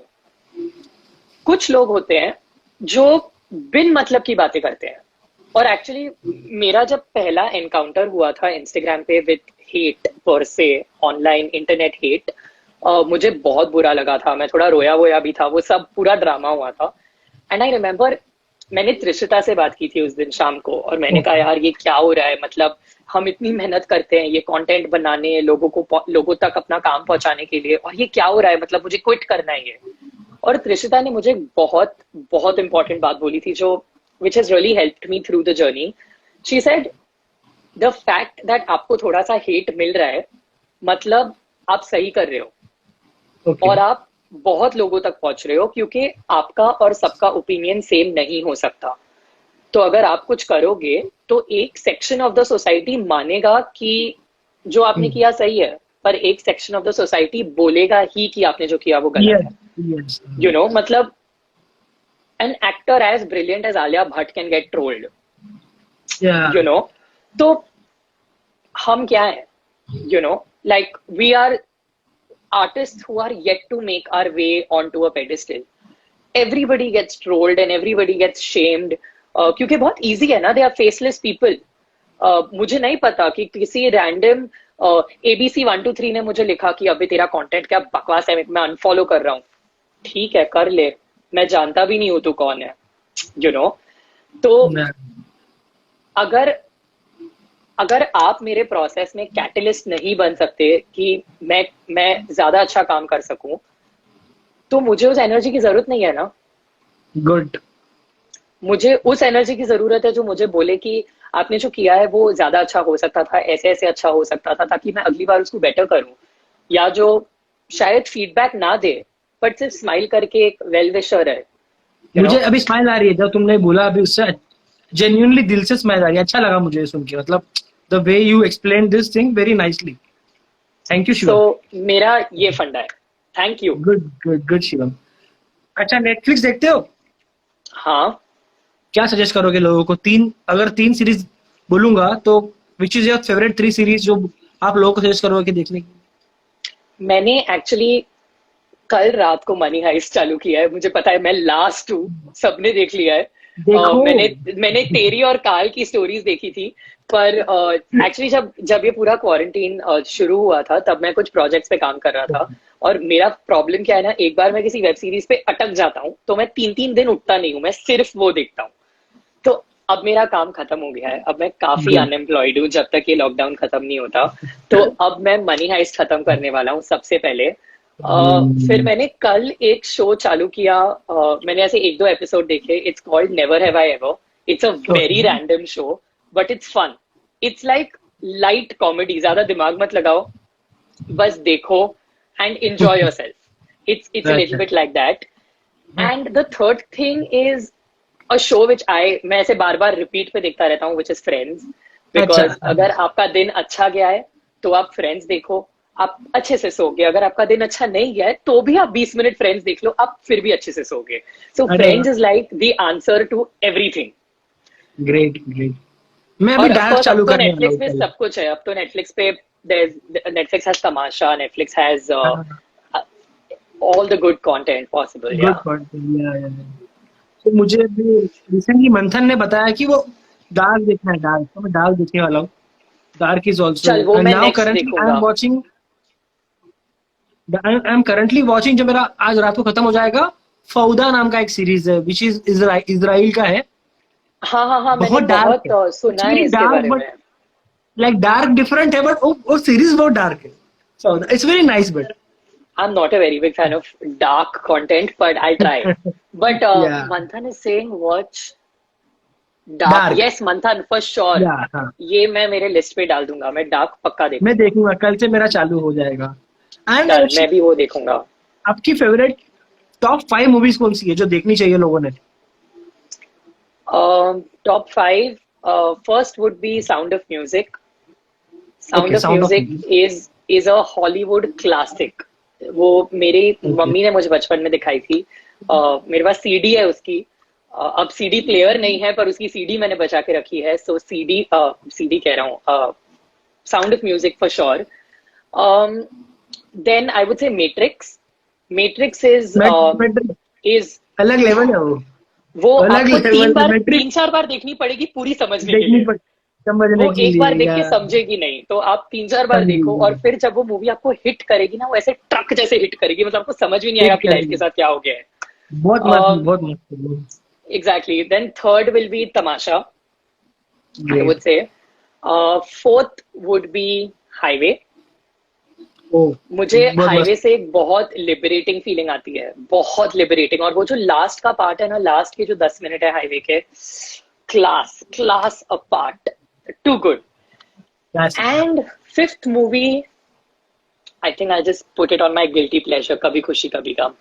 Speaker 2: कुछ लोग होते हैं जो बिन मतलब की बातें करते हैं. और एक्चुअली मेरा जब पहला एनकाउंटर हुआ था इंस्टाग्राम पे विद हेट पर से, ऑनलाइन इंटरनेट हेट, मुझे बहुत बुरा लगा था. मैं थोड़ा रोया भी था, वो सब पूरा ड्रामा हुआ था. एंड आई रिमेम्बर मैंने त्रिशिता से बात की थी उस दिन शाम को, और मैंने कहा यार ये क्या हो रहा है, मतलब हम इतनी मेहनत करते हैं ये कंटेंट बनाने, लोगों तक अपना काम पहुंचाने के लिए, और ये क्या हो रहा है, मतलब मुझे क्विट करना है ये. और त्रिशिता ने मुझे बहुत बहुत इंपॉर्टेंट बात बोली थी जो which has really helped me through the journey. She said, the fact that आपको थोड़ा सा hate मिल रहा है, मतलब आप सही कर रहे हो. Okay. और आप बहुत लोगों तक पहुंच रहे हो, क्योंकि आपका और सबका ओपिनियन सेम नहीं हो सकता. तो अगर आप कुछ करोगे तो एक सेक्शन ऑफ द सोसाइटी मानेगा कि जो आपने किया सही है, पर एक सेक्शन ऑफ द सोसाइटी बोलेगा ही कि आपने जो किया वो गलत
Speaker 1: यस
Speaker 2: है.
Speaker 1: यस
Speaker 2: यू नो मतलब an actor as brilliant as Alia Bhatt can get trolled.
Speaker 1: या
Speaker 2: You know, तो हम क्या है? You know, like we are artists who are yet to make our way onto a pedestal. Everybody gets trolled and everybody gets shamed. क्योंकि बहुत easy है ना, they are faceless people. मुझे नहीं पता कि किसी रैंडम ABC 123 ने मुझे लिखा कि अभी तेरा कंटेंट क्या बकवास है, मैं अनफॉलो कर रहा हूँ. ठीक है, कर ले, मैं जानता भी नहीं हूँ तू कौन है. यू नो, तो अगर अगर आप मेरे प्रोसेस में कैटलिस्ट नहीं बन सकते कि मैं ज्यादा अच्छा काम कर सकूं, तो मुझे उस एनर्जी की जरूरत नहीं है ना.
Speaker 1: गुड.
Speaker 2: मुझे उस एनर्जी की जरूरत है जो मुझे बोले कि आपने जो किया है वो ज्यादा अच्छा हो सकता था, ऐसे ऐसे अच्छा हो सकता था, ताकि मैं अगली बार उसको बेटर करूं. या जो शायद फीडबैक ना दे बट सिर्फ स्माइल करके एक वेल विशर है. यू
Speaker 1: मुझे
Speaker 2: नो,
Speaker 1: अभी स्माइल आ रही है जब तुमने बोला अभी, उससे जेन्युइनली दिल से स्माइल आ रही है. अच्छा लगा मुझे सुन के. मतलब the way you explain this thing very nicely. Thank you
Speaker 2: सो
Speaker 1: शिवम.
Speaker 2: मेरा ये फंडा है. Thank you.
Speaker 1: Good good good Shivam. अच्छा, नेटफ्लिक्स देखते हो?
Speaker 2: हाँ,
Speaker 1: क्या सजेस्ट करोगे लोगों को? अगर तीन सीरीज बोलूंगा तो which is your favourite 3 series जो आप लोगों को सजेस्ट करोगे देखने की?
Speaker 2: मैंने एक्चुअली कल रात को मनी हाइस्ट चालू किया है. मुझे पता है मैं लास्ट हूँ, सबने देख लिया है.
Speaker 1: देखो.
Speaker 2: मैंने तेरी और काल की स्टोरीज देखी थी, पर एक्चुअली जब जब ये पूरा क्वारंटीन शुरू हुआ था तब मैं कुछ प्रोजेक्ट्स पे काम कर रहा था. और मेरा प्रॉब्लम क्या है ना, एक बार मैं किसी वेब सीरीज पे अटक जाता हूँ तो मैं 3-3 दिन उठता नहीं हूँ, मैं सिर्फ वो देखता हूँ. तो अब मेरा काम खत्म हो गया है, अब मैं काफी अनएम्प्लॉयड हूँ जब तक ये लॉकडाउन खत्म नहीं होता. तो अब मैं मनी हाइस्ट खत्म करने वाला हूँ सबसे पहले. फिर मैंने कल एक शो चालू किया. मैंने ऐसे 1-2 एपिसोड देखे. It's called never have I ever. It's a very random show but it's fun. It's like light comedy, ज्यादा दिमाग मत लगाओ, बस देखो and enjoy yourself. It's a little bit like that. And the third thing is a show which मैं ऐसे बार बार repeat पे देखता रहता हूँ, विच इज फ्रेंड्स. बिकॉज अगर आपका दिन अच्छा गया है तो आप फ्रेंड्स देखो, आप अच्छे से सोगे. अगर आपका दिन अच्छा नहीं गया है तो भी आप 20 मिनट फ्रेंड्स देख लो, आप फिर भी अच्छे से सोगे. So Friends is like the answer to everything.
Speaker 1: Great great. मैं अभी
Speaker 2: और ऑफ
Speaker 1: डार्क
Speaker 2: कोर्स अब
Speaker 1: चालू
Speaker 2: तो
Speaker 1: करने वाला
Speaker 2: नेटफ्लिक्स पे
Speaker 1: हूँ.
Speaker 2: सब कुछ है. अब तो नेटफ्लिक्स पे Netflix has Tamasha, Netflix has all the good content possible. या
Speaker 1: गुड पॉइंट. तो मुझे अभी रिसेंटली मंथन ने बताया कि वो डार्क देखना है. डार्क, तो मैं डार्क देखने वाला हूँ. Dark is also.
Speaker 2: चल, वो
Speaker 1: एंड
Speaker 2: मैं
Speaker 1: now
Speaker 2: next
Speaker 1: currently I am
Speaker 2: देखूंगा.
Speaker 1: Watching. I am currently watching, जो मेरा आज रात को खत्म हो जाएगा, फौदा नाम का एक सीरीज है विच इज इजराइल का है.
Speaker 2: हाँ हाँ हाँ, मैंने
Speaker 1: बहुत डार्क
Speaker 2: बहुत
Speaker 1: है.
Speaker 2: सुना
Speaker 1: इट्स
Speaker 2: है
Speaker 1: वेरी
Speaker 2: इसके
Speaker 1: डार्क
Speaker 2: बारे
Speaker 1: बट
Speaker 2: में.
Speaker 1: लाइक डार्क डिफरेंट है, बट वो सीरीज बहुत डार्क है. So it's very nice but.
Speaker 2: I'm not a very big fan of dark content, but I'll try. But
Speaker 1: या
Speaker 2: Manthan is saying watch dark.
Speaker 1: Dark.
Speaker 2: Yes, Manthan for sure.
Speaker 1: या हाँ,
Speaker 2: ये मैं मेरे list पे डाल दूंगा. मैं डार्क पक्का
Speaker 1: मैं
Speaker 2: देखूंगा.
Speaker 1: देखूंगा. कल से मेरा चालू हो जाएगा. एंड
Speaker 2: चल, मैं भी वो देखूंगा.
Speaker 1: आपकी फेवरेट टॉप 5 मूवीज कौन सी है जो देखनी चाहिए लोगों ने?
Speaker 2: Top 5. First would be Sound of Music. Sound
Speaker 1: okay,
Speaker 2: of
Speaker 1: sound of
Speaker 2: Music
Speaker 1: music.
Speaker 2: is a Hollywood classic. वो मेरी
Speaker 1: ओके.
Speaker 2: मम्मी ने मुझे बचपन में दिखाई थी. मेरे पास सीडी है उसकी. अब सीडी प्लेयर नहीं है पर उसकी सीडी मैंने बचा के रखी है. सो सीडी कह रहा हूँ, sound of music for sure. Then I would say Matrix. Matrix is
Speaker 1: अलग लेवल है वो.
Speaker 2: वो
Speaker 1: अलग
Speaker 2: आपको
Speaker 1: लेवल है मैट्रिक्स.
Speaker 2: 3-4 बार देखनी पड़ेगी पूरी समझने के
Speaker 1: देखनी
Speaker 2: लिए.
Speaker 1: पड़ समझने
Speaker 2: वो
Speaker 1: के
Speaker 2: एक बार
Speaker 1: लिए
Speaker 2: देख
Speaker 1: या
Speaker 2: के समझेगी नहीं, तो आप 3-4 बार देखो.
Speaker 1: समझिए.
Speaker 2: और फिर जब वो मूवी आपको हिट करेगी ना, वो ऐसे ट्रक जैसे हिट करेगी, मतलब आपको समझ भी नहीं आएगा
Speaker 1: हिट
Speaker 2: आपकी लाइफ के
Speaker 1: करेगी.
Speaker 2: साथ क्या हो गया है.
Speaker 1: बहुत मस्त, बहुत मस्त.
Speaker 2: Exactly. Then third will be Tamasha, I would
Speaker 1: great.
Speaker 2: Say. Fourth would be Highway.
Speaker 1: ओ,
Speaker 2: मुझे
Speaker 1: बहुत
Speaker 2: हाईवे
Speaker 1: मस्त.
Speaker 2: से एक बहुत लिबरेटिंग फीलिंग आती है, बहुत लिबरेटिंग. और वो जो लास्ट का पार्ट है ना, लास्ट के जो 10 मिनट है हाईवे के, class a part, too good. And fifth movie, I think I just put it on my guilty pleasure, Kabhi Khushi Kabhi Gham.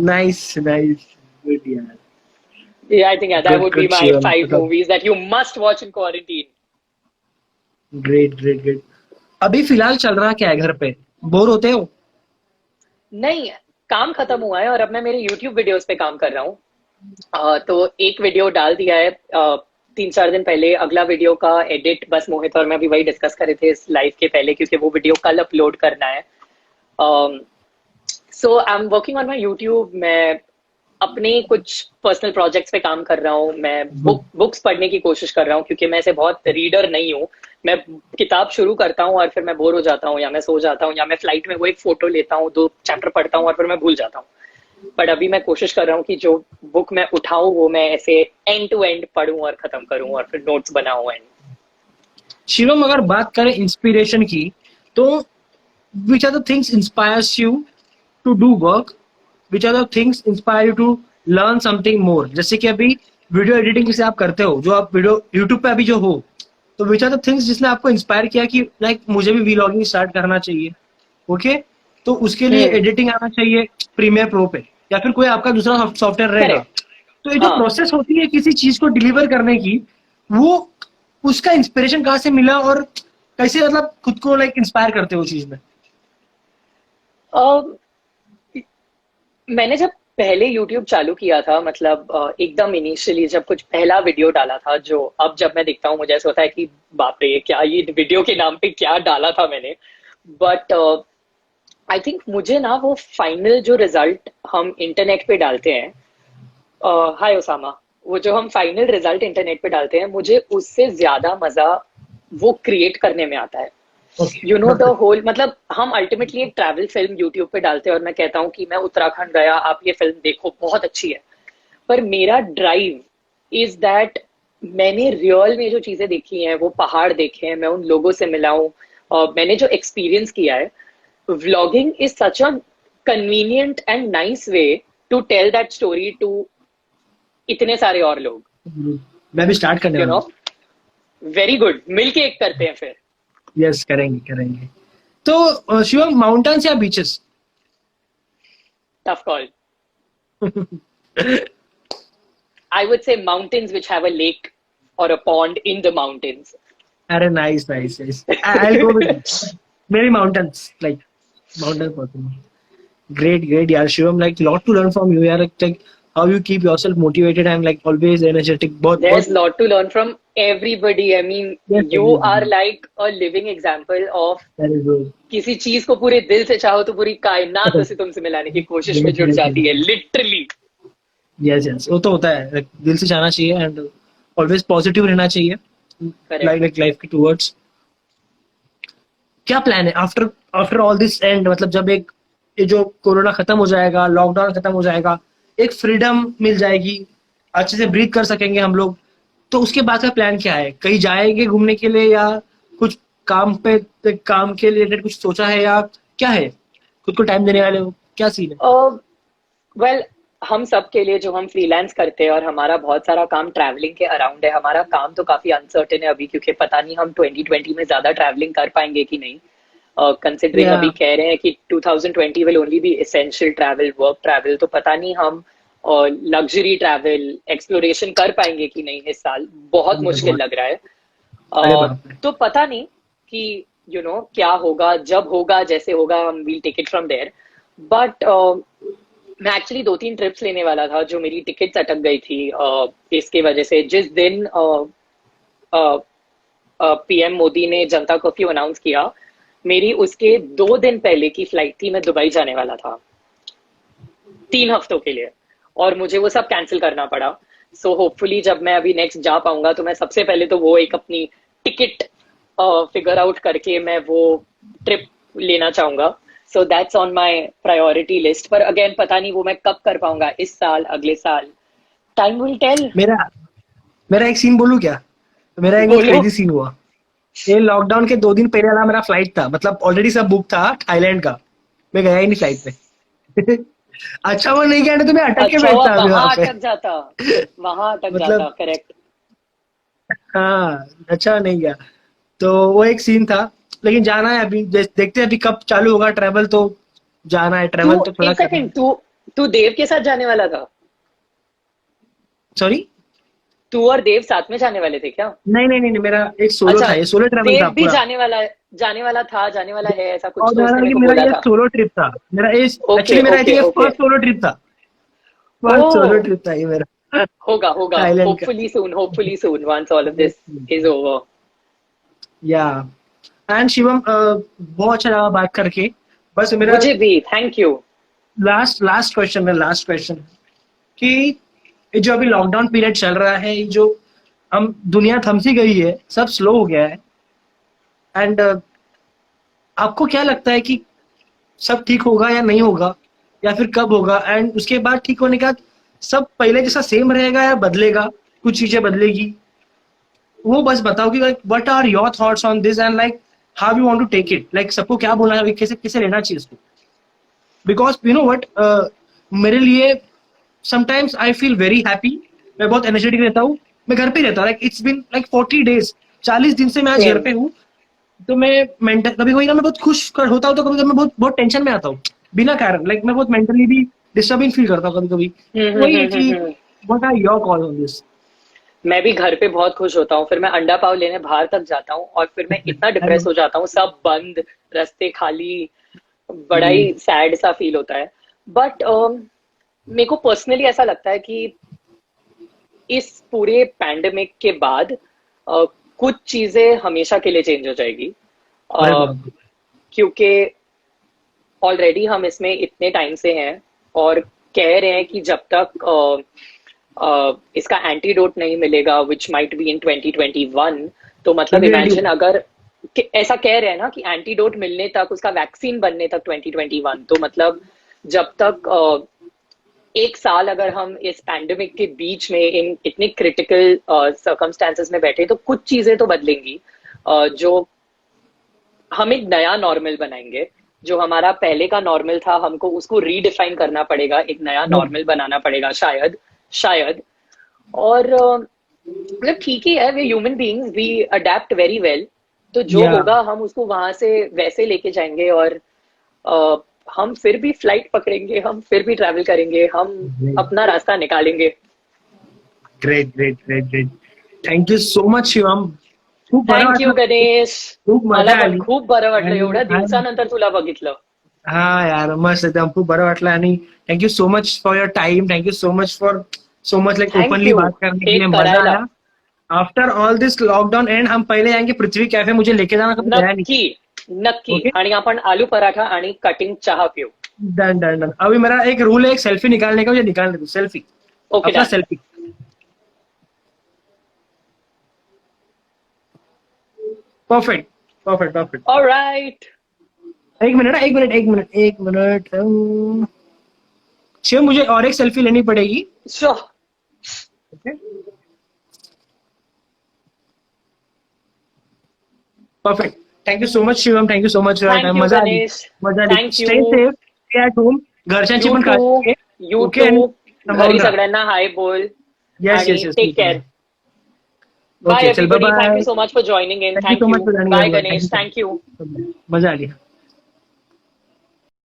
Speaker 1: Nice nice. Good यार.
Speaker 2: Yeah, I think yeah, that
Speaker 1: good
Speaker 2: would be
Speaker 1: good
Speaker 2: my
Speaker 1: Shivam,
Speaker 2: 5 movies that you must watch in quarantine.
Speaker 1: Great great great. अभी फिलहाल चल रहा क्या है घर पे? Bore होते हो?
Speaker 2: नहीं, काम खत्म हुआ है और अब मैं मेरे YouTube वीडियोस पे काम कर रहा हूँ। तो एक वीडियो डाल दिया है 3-4 दिन पहले। अगला वीडियो का एडिट बस मोहित और मैं अभी वही डिस्कस कर रहे थे इस लाइव के पहले, क्योंकि वो वीडियो कल अपलोड करना है। So I am working on my YouTube. मैं अपने कुछ पर्सनल प्रोजेक्ट्स पे काम कर रहा हूँ। मैं बुक्स पढ़ने की कोशिश कर रहा हूँ, क्योंकि मैं ऐसे बहुत रीडर नहीं हूँ। मैं किताब शुरू करता हूँ और फिर मैं बोर हो जाता हूँ, या मैं सो जाता हूँ, या मैं फ्लाइट में वो एक फोटो लेता हूँ, 2 चैप्टर पढ़ता हूँ और फिर मैं भूल जाता हूँ। बट अभी मैं कोशिश कर रहा हूँ कि जो बुक मैं उठाऊं वो मैं ऐसे एंड टू एंड पढूं और खत्म करूं और फिर नोट्स बनाऊं। एंड
Speaker 1: शिवम, अगर बात करें इंस्पिरेशन की, तो which are the things inspires you to do work? Which are the things inspire you to learn something more? जैसे कि अभी वीडियो एडिटिंग जिसे आप करते हो, जो आप वीडियो यूट्यूब पे अभी जो हो, तो विच आर द थिंग्स जिसने आपको इंस्पायर किया कि लाइक मुझे भी वीलॉगिंग स्टार्ट करना चाहिए? ओके, तो उसके लिए
Speaker 2: हम्म।
Speaker 1: एडिटिंग आना चाहिए प्रीमियर प्रो पे, या फिर कोई आपका दूसरा सॉफ्टवेयर रहेगा।
Speaker 2: करेक्ट।
Speaker 1: तो ये जो
Speaker 2: हाँ।
Speaker 1: प्रोसेस होती है किसी चीज को डिलीवर करने की, वो उसका इंस्पिरेशन कहाँ से मिला, और कैसे मतलब खुद को लाइक इंस्पायर करते हो उस चीज में?
Speaker 2: मैंने जब पहले YouTube चालू किया था, मतलब एकदम इनिशियली जब कुछ पहला वीडियो डाला था, जो अब जब मैं देखता हूँ मुझे ऐसा होता है कि बाप रे, क्या ये वीडियो के नाम पे क्या डाला था मैंने। बट आई थिंक मुझे ना वो फाइनल जो रिजल्ट हम इंटरनेट पे डालते हैं, हाय ओसामा, वो जो हम फाइनल रिजल्ट इंटरनेट पे डालते हैं, मुझे उससे ज्यादा मजा वो क्रिएट करने में आता है।
Speaker 1: Okay.
Speaker 2: You know the whole, मतलब हम अल्टीमेटली एक ट्रैवल फिल्म यूट्यूब पे डालते हैं और मैं कहता हूँ कि मैं उत्तराखंड गया, आप ये फिल्म देखो, बहुत अच्छी है। पर मेरा ड्राइव इज दैट मैंने रियल में जो चीजें देखी हैं, वो पहाड़ देखे हैं, मैं उन लोगों से मिला हूँ, और मैंने जो एक्सपीरियंस किया है। Vlogging is such a convenient and nice way to tell that story to इतने सारे और लोग।
Speaker 1: मैं भी स्टार्ट करने
Speaker 2: यू
Speaker 1: वाला
Speaker 2: नो,
Speaker 1: हूँ।
Speaker 2: वेरी गुड, मिलके एक करते हैं फिर।
Speaker 1: यस, करेंगे करेंगे। तो शिवम, माउंटेन्स या beaches?
Speaker 2: Tough call. I would say mountains which have a lake or a pond in the mountains.
Speaker 1: अरे nice nice nice, I will go with मेरी mountains, like mountain person. Great, great, yeah, Shivam. Like, lot to learn from you. Yeah, like how you keep yourself motivated and like always energetic.
Speaker 2: There's
Speaker 1: बहुत
Speaker 2: a lot to learn from everybody. I mean,
Speaker 1: yes,
Speaker 2: you are like a living example of
Speaker 1: that is good.
Speaker 2: किसी चीज को पूरे दिल से चाहो तो पूरी कायनात उसे तुमसे मिलाने की कोशिश में जुट जाती है, लिटरली।
Speaker 1: यस यस, वो तो होता है। like, दिल से जाना चाहिए एंड ऑलवेज पॉजिटिव रहना चाहिए,
Speaker 2: करेक्ट।
Speaker 1: लाइक लाइफ के टूवर्ड्स। क्या प्लान है after after all this and? मतलब जब एक ये जो कोरोना खत्म हो जाएगा, लॉकडाउन खत्म हो जाएगा, एक फ्रीडम मिल जाएगी, अच्छे से ब्रीथ कर सकेंगे हम लोग, तो उसके बाद का प्लान क्या है? कहीं जाएंगे घूमने के लिए, या कुछ काम पे, काम के रिलेटेड कुछ सोचा है, या क्या है? खुद को टाइम देने वाले हो, क्या सीन है?
Speaker 2: वेल, हम सब के लिए जो हम फ्रीलांस करते हैं और हमारा बहुत सारा काम ट्रैवलिंग के अराउंड है, हमारा काम तो काफी अनसर्टेन है अभी, क्योंकि पता नहीं हम 2020 में ज्यादा ट्रैवलिंग कर पाएंगे कि नहीं। कंसिडरिंग
Speaker 1: या
Speaker 2: अभी कह रहे हैं कि 2020 will only be essential travel, work travel, तो पता नहीं हम लग्जरी ट्रैवल एक्सप्लोरेशन कर पाएंगे कि नहीं इस साल। बहुत मुश्किल लग रहा है।
Speaker 1: अरे बाप रे।
Speaker 2: तो पता नहीं कि क्या होगा, जब होगा, जैसे होगा, हम will take it from there. But मैं एक्चुअली 2-3 ट्रिप्स लेने वाला था, जो मेरी टिकट्स अटक गई थी इसके वजह से। जिस दिन पीएम मोदी ने जनता कर्फ्यू अनाउंस किया, मेरी उसके 2 दिन पहले की फ्लाइट थी, मैं दुबई जाने वाला था 3 हफ्तों के लिए, और मुझे वो सब कैंसिल करना पड़ा। सो होपफुली जब मैं अभी नेक्स्ट जा पाऊंगा, तो मैं सबसे पहले तो वो एक अपनी टिकट फिगर आउट करके मैं वो ट्रिप लेना चाहूंगा। So that's on my priority list. पर अगेन पता नहीं वो मैं कब कर पाऊंगा, इस साल, अगले साल, टाइम विल टेल।
Speaker 1: मेरा मेरा एक सीन बोलूं क्या? मेरा एक बहुत
Speaker 2: बोलो।
Speaker 1: क्रेजी सीन हुआ। ये लॉकडाउन के 2 दिन पहले वाला मेरा फ्लाइट था, मतलब ऑलरेडी सब बुक था थाईलैंड का। मैं गया ही नहीं फ्लाइट पे। अच्छा वो नहीं गया, नहीं तो मैं अटक के
Speaker 2: अच्छा हुआ
Speaker 1: बैठता अभी
Speaker 2: वहां
Speaker 1: वहां पे।
Speaker 2: अटक जाता, वहां अटक जाता,
Speaker 1: मतलब
Speaker 2: करेक्ट।
Speaker 1: हाँ, अच्छा नहीं गया। तो वो एक सीन था, लेकिन जाना है अभी। देखते हैं अभी कब चालू होगा ट्रैवल, तो जाना है,
Speaker 2: तू
Speaker 1: ट्रैवल तो थोड़ा
Speaker 2: एक
Speaker 1: करना
Speaker 2: सेकंड, तू तू देव के साथ जाने वाला था?
Speaker 1: सॉरी।
Speaker 2: तू और देव साथ में जाने वाले थे क्या?
Speaker 1: नहीं नहीं नहीं नहीं, मेरा एक सोलो था,
Speaker 2: अच्छा,
Speaker 1: ये सोलो ट्रैवल था
Speaker 2: देव भी
Speaker 1: पूरा।
Speaker 2: जाने वाला है, ऐसा कुछ
Speaker 1: और
Speaker 2: तो
Speaker 1: जा
Speaker 2: उसने
Speaker 1: रहा
Speaker 2: मेरे
Speaker 1: कि
Speaker 2: को
Speaker 1: मेरा
Speaker 2: बोला
Speaker 1: ये
Speaker 2: था।
Speaker 1: सोलो ट्रिप था, मेरा इस
Speaker 2: ओके
Speaker 1: एक्चुअली मेरा आई थिंक
Speaker 2: ओके
Speaker 1: ये
Speaker 2: ओके।
Speaker 1: फर्स्ट सोलो ट्रिप था, फर्स्ट सोलो
Speaker 2: ओ,
Speaker 1: ट्रिप था ये मेरा,
Speaker 2: होगा होगा,
Speaker 1: थाईलैंड का।
Speaker 2: Hopefully soon once all of this is over.
Speaker 1: Yeah and Shivam, बहुत अच्छा लगा बात करके। बस मेरा
Speaker 2: मुझे भी, thank you.
Speaker 1: Last last question है, लास्ट क्वेश्चन कि ये जो अभी लॉकडाउन पीरियड चल रहा है, ये जो हम दुनिया थम सी गई है, सब स्लो हो गया है, एंड आपको क्या लगता है कि सब ठीक होगा या नहीं होगा, या फिर कब होगा, एंड उसके बाद ठीक होने के बाद सब पहले जैसा सेम रहेगा या बदलेगा, कुछ चीजें बदलेगी, वो बस बताओ कि like what are your thoughts on this, and like how you want to take it, like सबको क्या बोलना है, कैसे कैसे लेना चाहिए इसको, बिकॉज यू नो वट, मेरे लिए sometimes I feel very happy, मैं बहुत एनर्जेटिक रहता हूँ, मैं घर पे ही रहता हूँ, like it's been like 40 days, 40 दिन से मैं आज घर
Speaker 2: सेम।
Speaker 1: पे हूँ। तो मैं मेंटल कभी कभी ना मैं बहुत खुश होता हूँ, तो कभी कभी मैं बहुत बहुत टेंशन में आता हूँ बिना कारण, लाइक मैं बहुत मेंटली भी डिस्टर्बिंग फील करता हूँ कभी कभी। वही है कि
Speaker 2: हम्म।
Speaker 1: What are your call on this.
Speaker 2: मैं भी घर पे बहुत खुश होता हूँ, फिर मैं अंडा पाव लेने बाहर तक जाता हूँ और फिर मैं इतना डिप्रेस हो जाता हूँ, सब बंद, रास्ते खाली, बड़ा ही सैड सा फील होता है। बट मेरे को पर्सनली ऐसा लगता है कि इस पूरे पैंडेमिक के बाद कुछ चीजें हमेशा के लिए चेंज हो जाएगी। अ, क्योंकि ऑलरेडी हम इसमें इतने टाइम से हैं और कह रहे हैं कि जब तक इसका एंटीडोट नहीं मिलेगा, विच माइट बी इन 2021, तो मतलब इमेजिन अगर ऐसा कह रहे हैं ना कि एंटीडोट मिलने तक, उसका वैक्सीन बनने तक 2021, तो मतलब जब तक एक साल अगर हम इस पैंडेमिक के बीच में इन इतने क्रिटिकल सर्कमस्टेंसेस में बैठे, तो कुछ चीजें तो बदलेंगी, जो हम एक नया नॉर्मल बनाएंगे। जो हमारा पहले का नॉर्मल था, हमको उसको रीडिफाइन करना पड़ेगा, एक नया नॉर्मल बनाना पड़ेगा शायद, शायद। और मतलब ठीक ही है, we human beings, we adapt very well. तो जो
Speaker 1: या
Speaker 2: होगा हम उसको वहां से वैसे लेके जाएंगे, और अ, हम फिर भी फ्लाइट पकड़ेंगे, हम फिर भी ट्रैवल करेंगे, हम अपना रास्ता निकालेंगे।
Speaker 1: Great great great great, thank you so much Shivam, खूप बरं
Speaker 2: थँक यू
Speaker 1: वाटलं,
Speaker 2: गणेश.
Speaker 1: खूप
Speaker 2: मला
Speaker 1: मजा
Speaker 2: पण
Speaker 1: आली.
Speaker 2: खूप बरं वाटलं, एवढ्या
Speaker 1: आणि
Speaker 2: दिवसानंतर तुला बघितलं.
Speaker 1: हा यार मस्त एकदम खूप बरं वाटलं, आणि thank you so much for your time, thank you so much for so much like
Speaker 2: thank
Speaker 1: openly
Speaker 2: you
Speaker 1: बात करने के
Speaker 2: हे
Speaker 1: लिए, मजा
Speaker 2: करायला.
Speaker 1: आया. After all this lockdown and हम पहले जाएंगे पृथ्वी कैफे, मुझे लेके जाना, कभी गया नहीं.
Speaker 2: नक्की, नक्की.
Speaker 1: ओके,
Speaker 2: आणि आपण आलू पराठा आणि कटिंग चहा पिऊ.
Speaker 1: Done done done. अभी मेरा एक रूल है, एक सेल्फी निकालने का, मुझे निकालने दो सेल्फी,
Speaker 2: ओके,
Speaker 1: अपना
Speaker 2: done.
Speaker 1: Selfie. Perfect perfect perfect.
Speaker 2: Alright.
Speaker 1: एक मिनट, एक मिनट, एक मिनट, एक मिनट. शिव, मुझे और एक सेल्फी लेनी पड़ेगी.
Speaker 2: Show.
Speaker 1: Okay, perfect. Thank you so much Shivam, thank you so much for your
Speaker 2: thank
Speaker 1: time,
Speaker 2: you
Speaker 1: मजा आली,
Speaker 2: गणेश.
Speaker 1: मजा आली.
Speaker 2: Thank you.
Speaker 1: Stay safe, stay at home, घरच्यांची
Speaker 2: यू
Speaker 1: पण
Speaker 2: टू.
Speaker 1: काळजी घे.
Speaker 2: You
Speaker 1: okay,
Speaker 2: too.
Speaker 1: आणि
Speaker 2: घरी
Speaker 1: सांभाळून राहा.
Speaker 2: सगळ्यांना हाय बोल.
Speaker 1: येस
Speaker 2: आणि
Speaker 1: yes yes.
Speaker 2: Take care. Bye
Speaker 1: okay, चल, bye
Speaker 2: everybody. Thank you
Speaker 1: bye.
Speaker 2: So much for joining in.
Speaker 1: Thank you
Speaker 2: thank
Speaker 1: so much
Speaker 2: you.
Speaker 1: For
Speaker 2: bye
Speaker 1: joining,
Speaker 2: Ganesh. Thank you.
Speaker 1: मजा आली.